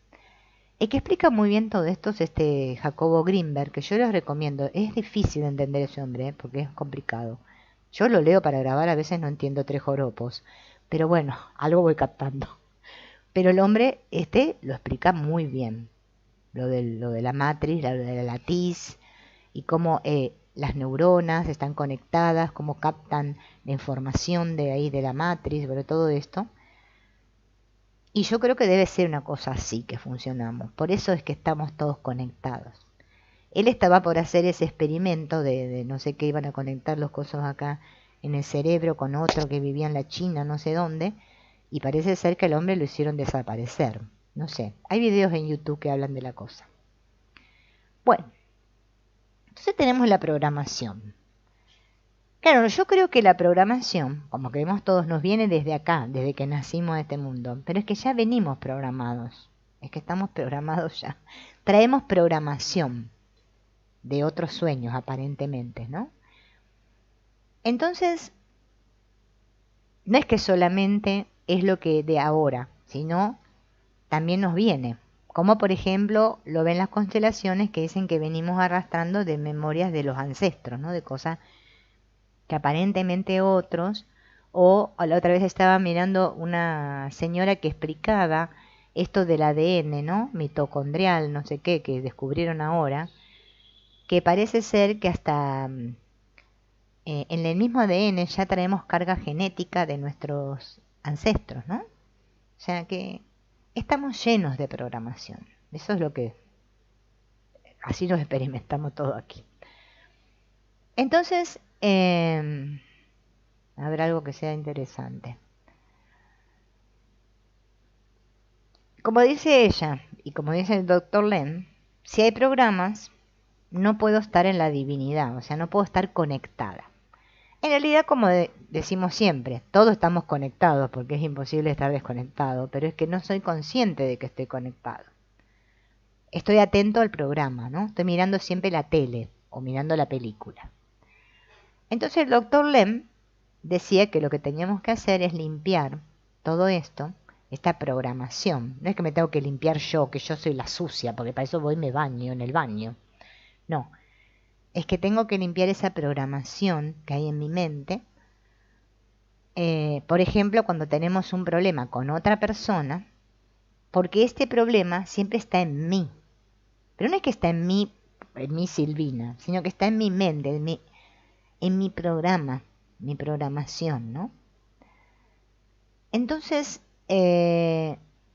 El que explica muy bien todo esto es Jacobo Greenberg, que yo les recomiendo. Es difícil de entender ese hombre, porque es complicado. Yo lo leo para grabar, a veces no entiendo 3 joropos, pero bueno, algo voy captando. Pero el hombre lo explica muy bien. Lo de la matriz, lo de la latiz, y cómo las neuronas están conectadas, cómo captan la información de ahí de la matriz, sobre todo esto. Y yo creo que debe ser una cosa así que funcionamos. Por eso es que estamos todos conectados. Él estaba por hacer ese experimento de no sé qué, iban a conectar los cosos acá en el cerebro con otro que vivía en la China, no sé dónde, y parece ser que al hombre lo hicieron desaparecer. No sé, hay videos en YouTube que hablan de la cosa. Bueno, entonces tenemos la programación. Claro, yo creo que la programación, como creemos todos, nos viene desde acá, desde que nacimos en este mundo. Pero es que ya venimos programados. Es que estamos programados ya. Traemos programación de otros sueños, aparentemente, ¿no? Entonces, no es que solamente es lo que de ahora, sino también nos viene. Como por ejemplo lo ven las constelaciones que dicen que venimos arrastrando de memorias de los ancestros, ¿no? De cosas que aparentemente otros, o la otra vez estaba mirando una señora que explicaba esto del ADN, ¿no? Mitocondrial, no sé qué, que descubrieron ahora, que parece ser que hasta en el mismo ADN ya traemos carga genética de nuestros ancestros, ¿no? O sea que estamos llenos de programación. Eso es lo que, así nos experimentamos todo aquí. Entonces, a ver algo que sea interesante. Como dice ella, y como dice el doctor Len, si hay programas, no puedo estar en la divinidad, o sea, no puedo estar conectada. En realidad, como decimos siempre, todos estamos conectados, porque es imposible estar desconectado, pero es que no soy consciente de que estoy conectado. Estoy atento al programa, ¿no? Estoy mirando siempre la tele o mirando la película. Entonces el doctor Lem decía que lo que teníamos que hacer es limpiar todo esto, esta programación. No es que me tengo que limpiar yo, que yo soy la sucia, porque para eso voy y me baño en el baño. No, es que tengo que limpiar esa programación que hay en mi mente. Por ejemplo, cuando tenemos un problema con otra persona, porque este problema siempre está en mí. Pero no es que está en mí Silvina, sino que está en mi mente, en mi programa, mi programación, ¿no? Entonces,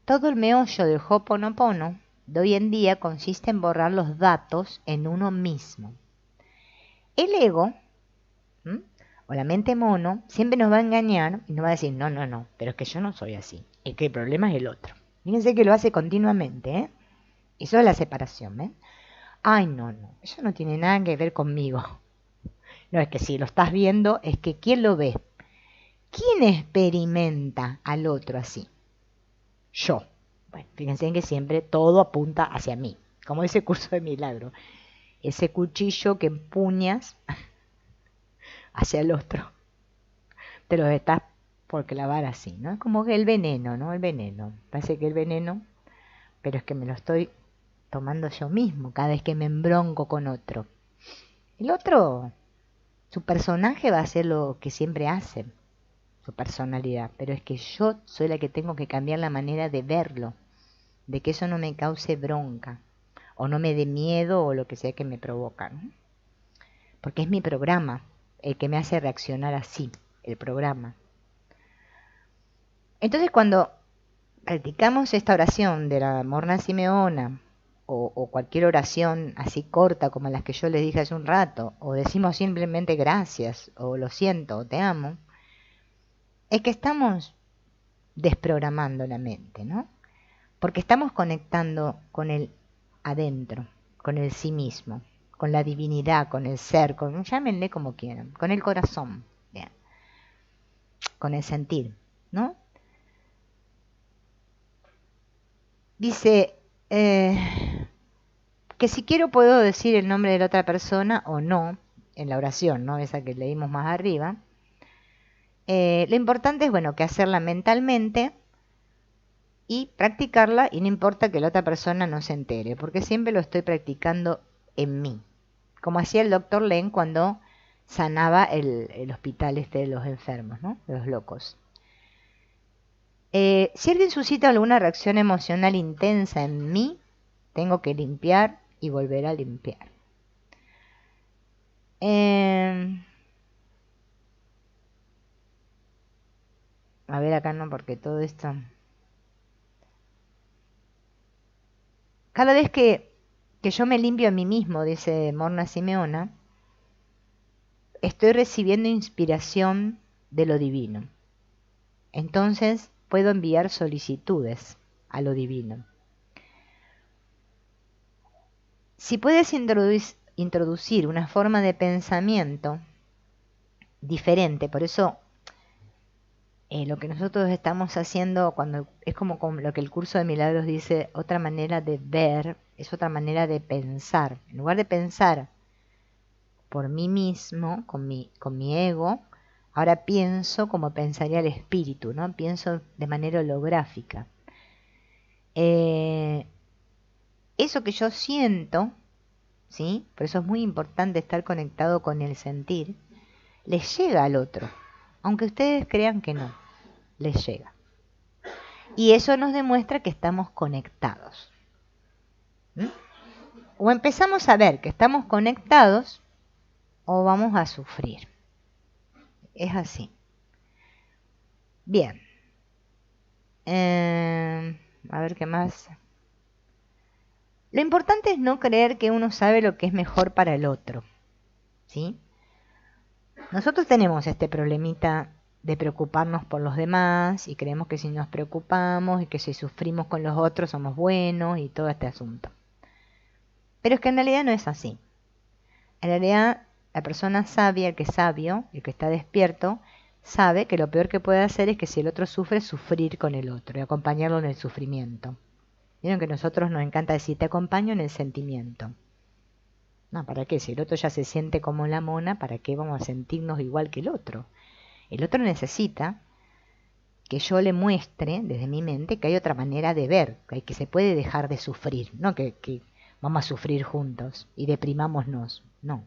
todo el meollo del Ho'oponopono de hoy en día consiste en borrar los datos en uno mismo. El ego, o la mente mono, siempre nos va a engañar y nos va a decir, no, no, no, pero es que yo no soy así, es que el problema es el otro. Fíjense que lo hace continuamente, ¿eh? Eso es la separación, ¿eh? Ay, no, no, eso no tiene nada que ver conmigo. No, es que si lo estás viendo, es que ¿quién lo ve? ¿Quién experimenta al otro así? Yo. Bueno, fíjense que siempre todo apunta hacia mí, como ese curso de milagro. Ese cuchillo que empuñas hacia el otro, te lo estás por clavar así, ¿no? Es como el veneno, ¿no? El veneno. Parece que el veneno, pero es que me lo estoy tomando yo mismo cada vez que me embronco con otro. El otro, su personaje va a ser lo que siempre hace, su personalidad, pero es que yo soy la que tengo que cambiar la manera de verlo, de que eso no me cause bronca, o no me dé miedo, o lo que sea que me provoca, ¿no? Porque es mi programa el que me hace reaccionar así, el programa. Entonces cuando practicamos esta oración de la Morna Simeona, o cualquier oración así corta como las que yo les dije hace un rato, o decimos simplemente gracias, o lo siento, o te amo, es que estamos desprogramando la mente, ¿no? Porque estamos conectando con el adentro, con el sí mismo, con la divinidad, con el ser, llámenle como quieran, con el corazón, bien, con el sentir, ¿no? Dice que si quiero puedo decir el nombre de la otra persona o no, en la oración, ¿no? Esa que leímos más arriba. Lo importante es, bueno, que hacerla mentalmente y practicarla, y no importa que la otra persona no se entere, porque siempre lo estoy practicando en mí, como hacía el doctor Len cuando sanaba el hospital de los enfermos, ¿no? De los locos. Si alguien suscita alguna reacción emocional intensa en mí, tengo que limpiar y volver a limpiar. A ver acá no, porque todo esto... Cada vez que yo me limpio a mí mismo, dice Morna Simeona, estoy recibiendo inspiración de lo divino. Entonces puedo enviar solicitudes a lo divino. Si puedes introducir una forma de pensamiento diferente, por eso lo que nosotros estamos haciendo cuando es como lo que el curso de milagros dice, otra manera de ver, es otra manera de pensar. En lugar de pensar por mí mismo, con mi ego, ahora pienso como pensaría el espíritu, ¿no? Pienso de manera holográfica. Eso que yo siento, ¿sí? Por eso es muy importante estar conectado con el sentir, les llega al otro, aunque ustedes crean que no, les llega. Y eso nos demuestra que estamos conectados. O empezamos a ver que estamos conectados o vamos a sufrir. Es así. Bien. A ver qué más. Lo importante es no creer que uno sabe lo que es mejor para el otro. ¿Sí? Nosotros tenemos este problemita de preocuparnos por los demás y creemos que si nos preocupamos y que si sufrimos con los otros somos buenos y todo este asunto. Pero es que en realidad no es así. En realidad la persona sabia, el que es sabio, el que está despierto, sabe que lo peor que puede hacer es que si el otro sufre, sufrir con el otro y acompañarlo en el sufrimiento. Vieron que a nosotros nos encanta decir te acompaño en el sentimiento. No, ¿para qué? Si el otro ya se siente como la mona, ¿para qué vamos a sentirnos igual que el otro? El otro necesita que yo le muestre desde mi mente que hay otra manera de ver, que se puede dejar de sufrir, no que vamos a sufrir juntos y deprimámonos, no.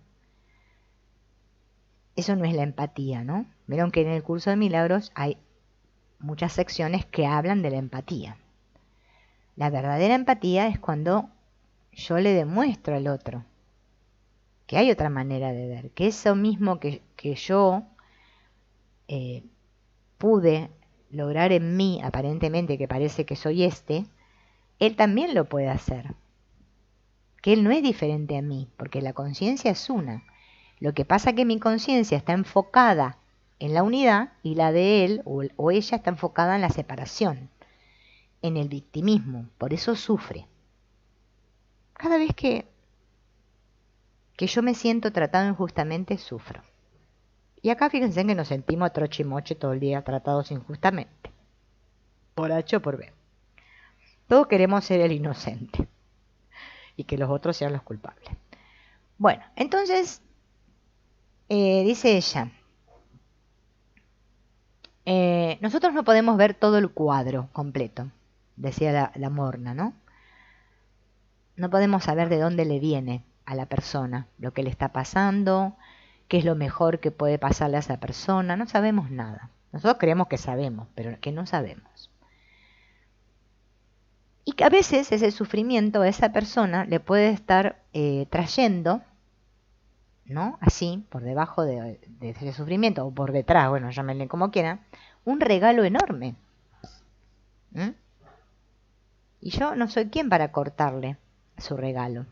Eso no es la empatía, ¿no? Vieron que en el curso de milagros hay muchas secciones que hablan de la empatía. La verdadera empatía es cuando yo le demuestro al otro que hay otra manera de ver, que eso mismo que yo pude lograr en mí, aparentemente que parece que soy él también lo puede hacer. Que él no es diferente a mí, porque la conciencia es una. Lo que pasa es que mi conciencia está enfocada en la unidad y la de él o ella está enfocada en la separación, en el victimismo. Por eso sufre. Cada vez que yo me siento tratado injustamente, sufro. Y acá fíjense que nos sentimos a troche y moche todo el día tratados injustamente. Por H o por B. Todos queremos ser el inocente. Y que los otros sean los culpables. Bueno, entonces, dice ella, nosotros no podemos ver todo el cuadro completo, decía la Morna, ¿no? No podemos saber de dónde le viene a la persona, lo que le está pasando, qué es lo mejor que puede pasarle a esa persona, no sabemos nada. Nosotros creemos que sabemos, pero que no sabemos. Y que a veces ese sufrimiento a esa persona le puede estar trayendo, ¿no? Así, por debajo de ese sufrimiento, o por detrás, bueno, llámenle como quieran, un regalo enorme. Y yo no soy quien para cortarle su regalo.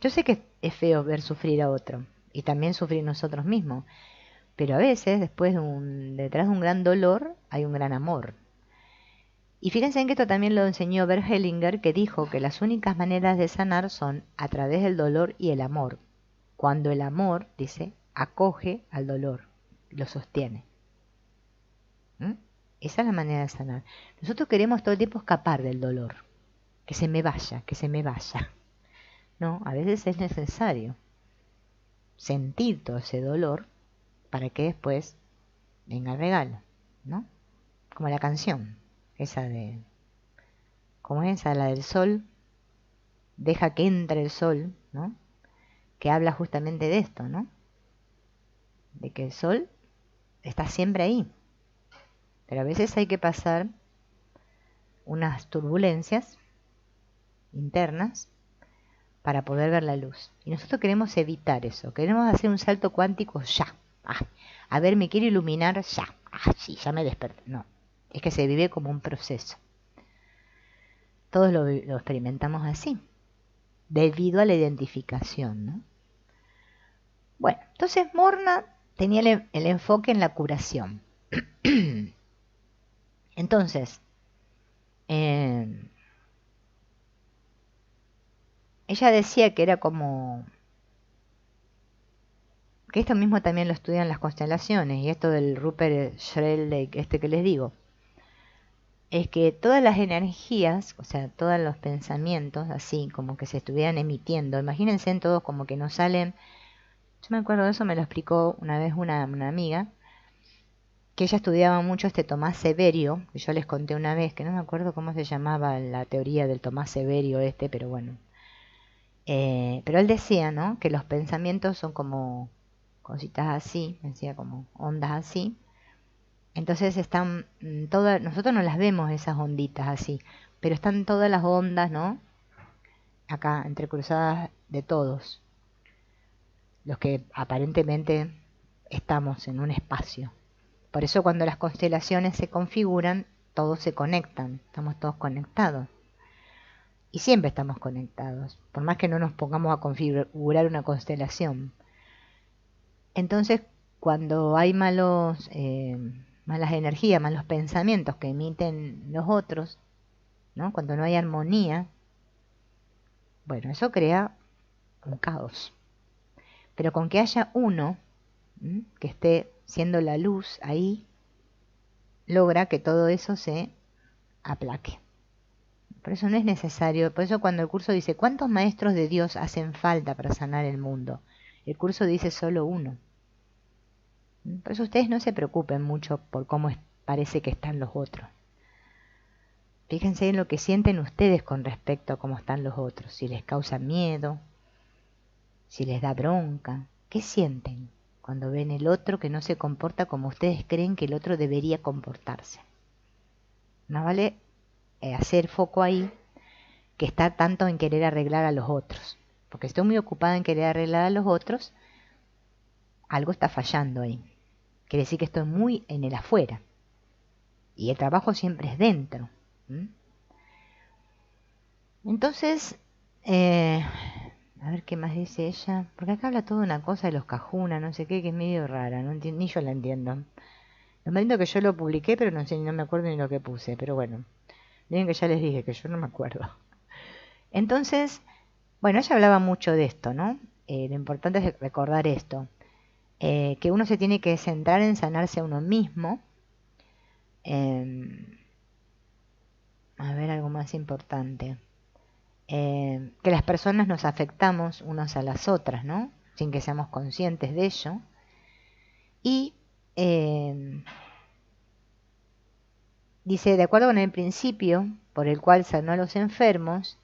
Yo sé que es feo ver sufrir a otro, y también sufrir nosotros mismos, pero a veces, detrás de un gran dolor, hay un gran amor. Y fíjense en que esto también lo enseñó Bert Hellinger, que dijo que las únicas maneras de sanar son a través del dolor y el amor. Cuando el amor, dice, acoge al dolor, lo sostiene. Esa es la manera de sanar. Nosotros queremos todo el tiempo escapar del dolor. Que se me vaya, que se me vaya. No, a veces es necesario sentir todo ese dolor para que después venga el regalo, ¿no? Como la canción, esa de... ¿Cómo es esa? La del sol. Deja que entre el sol, ¿no? Que habla justamente de esto, ¿no? De que el sol está siempre ahí. Pero a veces hay que pasar unas turbulencias internas para poder ver la luz. Y nosotros queremos evitar eso, queremos hacer un salto cuántico ya. A ver, me quiero iluminar ya. Sí, ya me desperté. No, es que se vive como un proceso. Todos lo experimentamos así, debido a la identificación, ¿no? Bueno, entonces Morna tenía el enfoque en la curación. Entonces, ella decía que era como que esto mismo también lo estudian las constelaciones, y esto del Rupert Sheldrake, que les digo, es que todas las energías, o sea, todos los pensamientos, así como que se estuvieran emitiendo, imagínense en todos como que nos salen. Yo me acuerdo de eso, me lo explicó una vez una amiga, que ella estudiaba mucho Tomás Severio, que yo les conté una vez, que no me acuerdo cómo se llamaba la teoría del Tomás Severio pero bueno. Pero él decía, ¿no?, que los pensamientos son como cositas así, decía como ondas así. Entonces están todas, nosotros no las vemos esas onditas así, pero están todas las ondas, ¿no?, acá entrecruzadas de todos, los que aparentemente estamos en un espacio. Por eso cuando las constelaciones se configuran, todos se conectan, estamos todos conectados. Y siempre estamos conectados, por más que no nos pongamos a configurar una constelación. Entonces, cuando hay malas energías, malos pensamientos que emiten los otros, ¿no?, cuando no hay armonía, bueno, eso crea un caos. Pero con que haya uno que esté siendo la luz ahí, logra que todo eso se aplaque. Por eso no es necesario, por eso cuando el curso dice, ¿cuántos maestros de Dios hacen falta para sanar el mundo? El curso dice solo uno. Por eso ustedes no se preocupen mucho por cómo parece que están los otros. Fíjense en lo que sienten ustedes con respecto a cómo están los otros, si les causa miedo, si les da bronca. ¿Qué sienten cuando ven el otro que no se comporta como ustedes creen que el otro debería comportarse? Más vale hacer foco ahí, que está tanto en querer arreglar a los otros. Porque estoy muy ocupada en querer arreglar a los otros, algo está fallando ahí. Quiere decir que estoy muy en el afuera. Y el trabajo siempre es dentro. Entonces, a ver qué más dice ella. Porque acá habla toda una cosa de los cajunas, no sé qué, que es medio rara. No ni yo la entiendo. Lo más lindo que yo lo publiqué, pero no sé, no me acuerdo ni lo que puse. Pero bueno, miren que ya les dije que yo no me acuerdo. Entonces, bueno, ella hablaba mucho de esto, ¿no? Lo importante es recordar esto, que uno se tiene que centrar en sanarse a uno mismo. A ver, algo más importante. Que las personas nos afectamos unas a las otras, ¿no?, sin que seamos conscientes de ello. Y dice, de acuerdo con el principio por el cual sanó a los enfermos,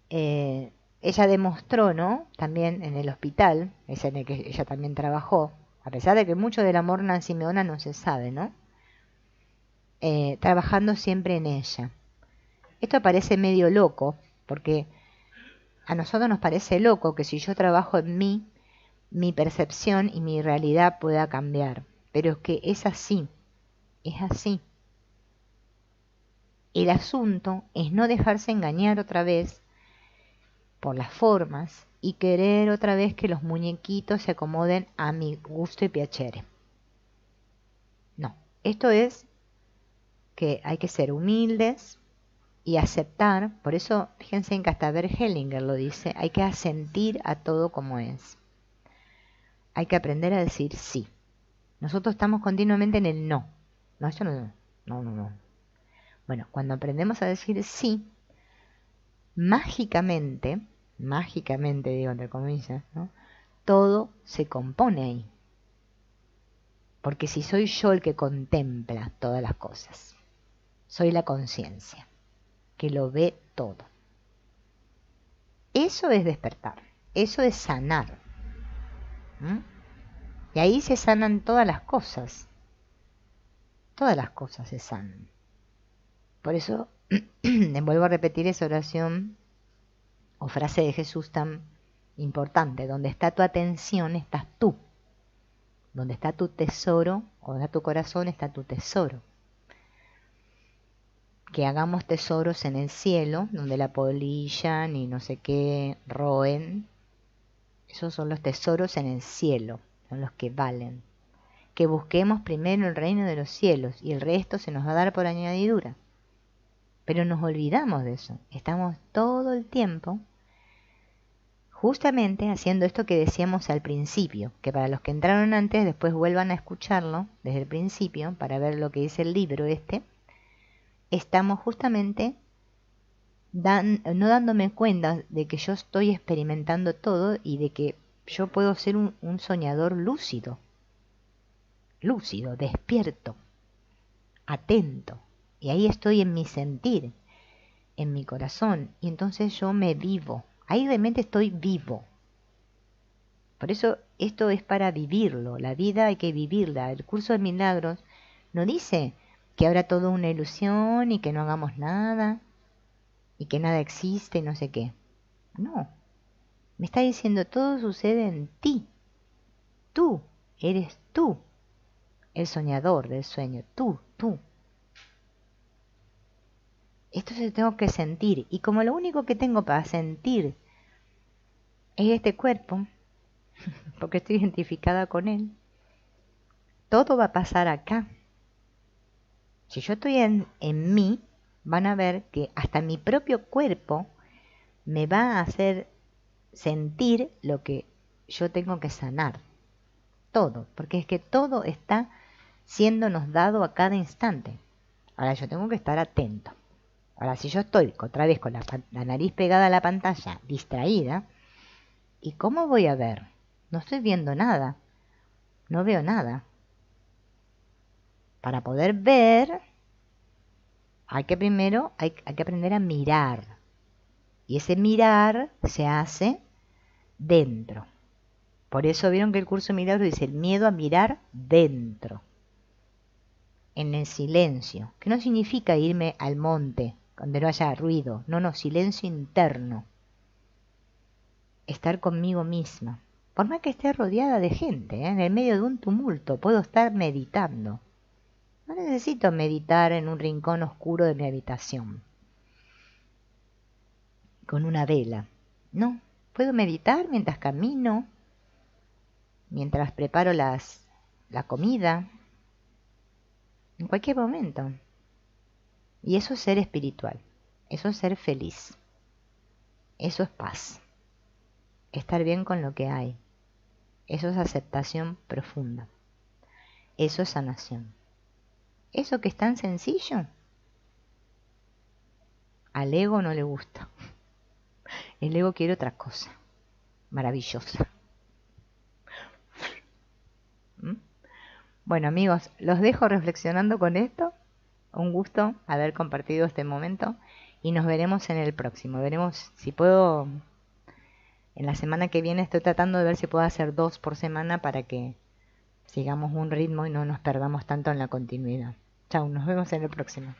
ella demostró, ¿no?, también en el hospital, es en el que ella también trabajó, a pesar de que mucho del amor Nancy-Meona no se sabe, ¿no?, trabajando siempre en ella. Esto parece medio loco, porque a nosotros nos parece loco que si yo trabajo en mí, mi percepción y mi realidad pueda cambiar. Pero es que es así, es así. El asunto es no dejarse engañar otra vez por las formas y querer otra vez que los muñequitos se acomoden a mi gusto y piacere. No, esto es que hay que ser humildes y aceptar. Por eso, fíjense en que hasta Bert Hellinger lo dice, hay que asentir a todo como es. Hay que aprender a decir sí. Nosotros estamos continuamente en el no. No, esto no. Bueno, cuando aprendemos a decir sí, mágicamente digo entre comillas, ¿no?, todo se compone ahí. Porque si soy yo el que contempla todas las cosas, soy la conciencia, que lo ve todo. Eso es despertar, eso es sanar. Y ahí se sanan todas las cosas se sanan. Por eso, vuelvo a repetir esa oración o frase de Jesús tan importante, donde está tu atención estás tú, donde está tu tesoro o donde está tu corazón está tu tesoro. Que hagamos tesoros en el cielo, donde la polilla ni no sé qué roen. Esos son los tesoros en el cielo, son los que valen. Que busquemos primero el reino de los cielos y el resto se nos va a dar por añadidura. Pero nos olvidamos de eso. Estamos todo el tiempo justamente haciendo esto que decíamos al principio, que para los que entraron antes después vuelvan a escucharlo desde el principio para ver lo que dice el libro este. Estamos justamente no dándome cuenta de que yo estoy experimentando todo y de que yo puedo ser un soñador lúcido, despierto, atento. Y ahí estoy en mi sentir, en mi corazón, y entonces yo me vivo. Ahí realmente estoy vivo. Por eso esto es para vivirlo. La vida hay que vivirla. El curso de milagros no dice que ahora todo es una ilusión y que no hagamos nada y que nada existe y no sé qué. No. Me está diciendo todo sucede en ti. Tú eres tú. El soñador del sueño. Tú. Esto se tengo que sentir. Y como lo único que tengo para sentir es este cuerpo, porque estoy identificada con él, todo va a pasar acá. Si yo estoy en mí, van a ver que hasta mi propio cuerpo me va a hacer sentir lo que yo tengo que sanar. Todo, porque es que todo está siéndonos dado a cada instante. Ahora yo tengo que estar atento. Ahora si yo estoy otra vez con la nariz pegada a la pantalla, distraída, ¿y cómo voy a ver? No estoy viendo nada. No veo nada. Para poder ver, hay que aprender a mirar. Y ese mirar se hace dentro. Por eso vieron que el curso de milagros dice el miedo a mirar dentro. En el silencio. Que no significa irme al monte, donde no haya ruido. No, silencio interno. Estar conmigo misma. Por más que esté rodeada de gente, en el medio de un tumulto, puedo estar meditando. No necesito meditar en un rincón oscuro de mi habitación, con una vela. No, puedo meditar mientras camino, mientras preparo la comida, en cualquier momento. Y eso es ser espiritual, eso es ser feliz, eso es paz, estar bien con lo que hay, eso es aceptación profunda, eso es sanación. Eso que es tan sencillo, al ego no le gusta. El ego quiere otra cosa, maravillosa. ¿Mm? Bueno amigos, los dejo reflexionando con esto. Un gusto haber compartido este momento y nos veremos en el próximo. Veremos si puedo, en la semana que viene estoy tratando de ver si puedo hacer 2 por semana para que sigamos un ritmo y no nos perdamos tanto en la continuidad. Chau, nos vemos en el próximo.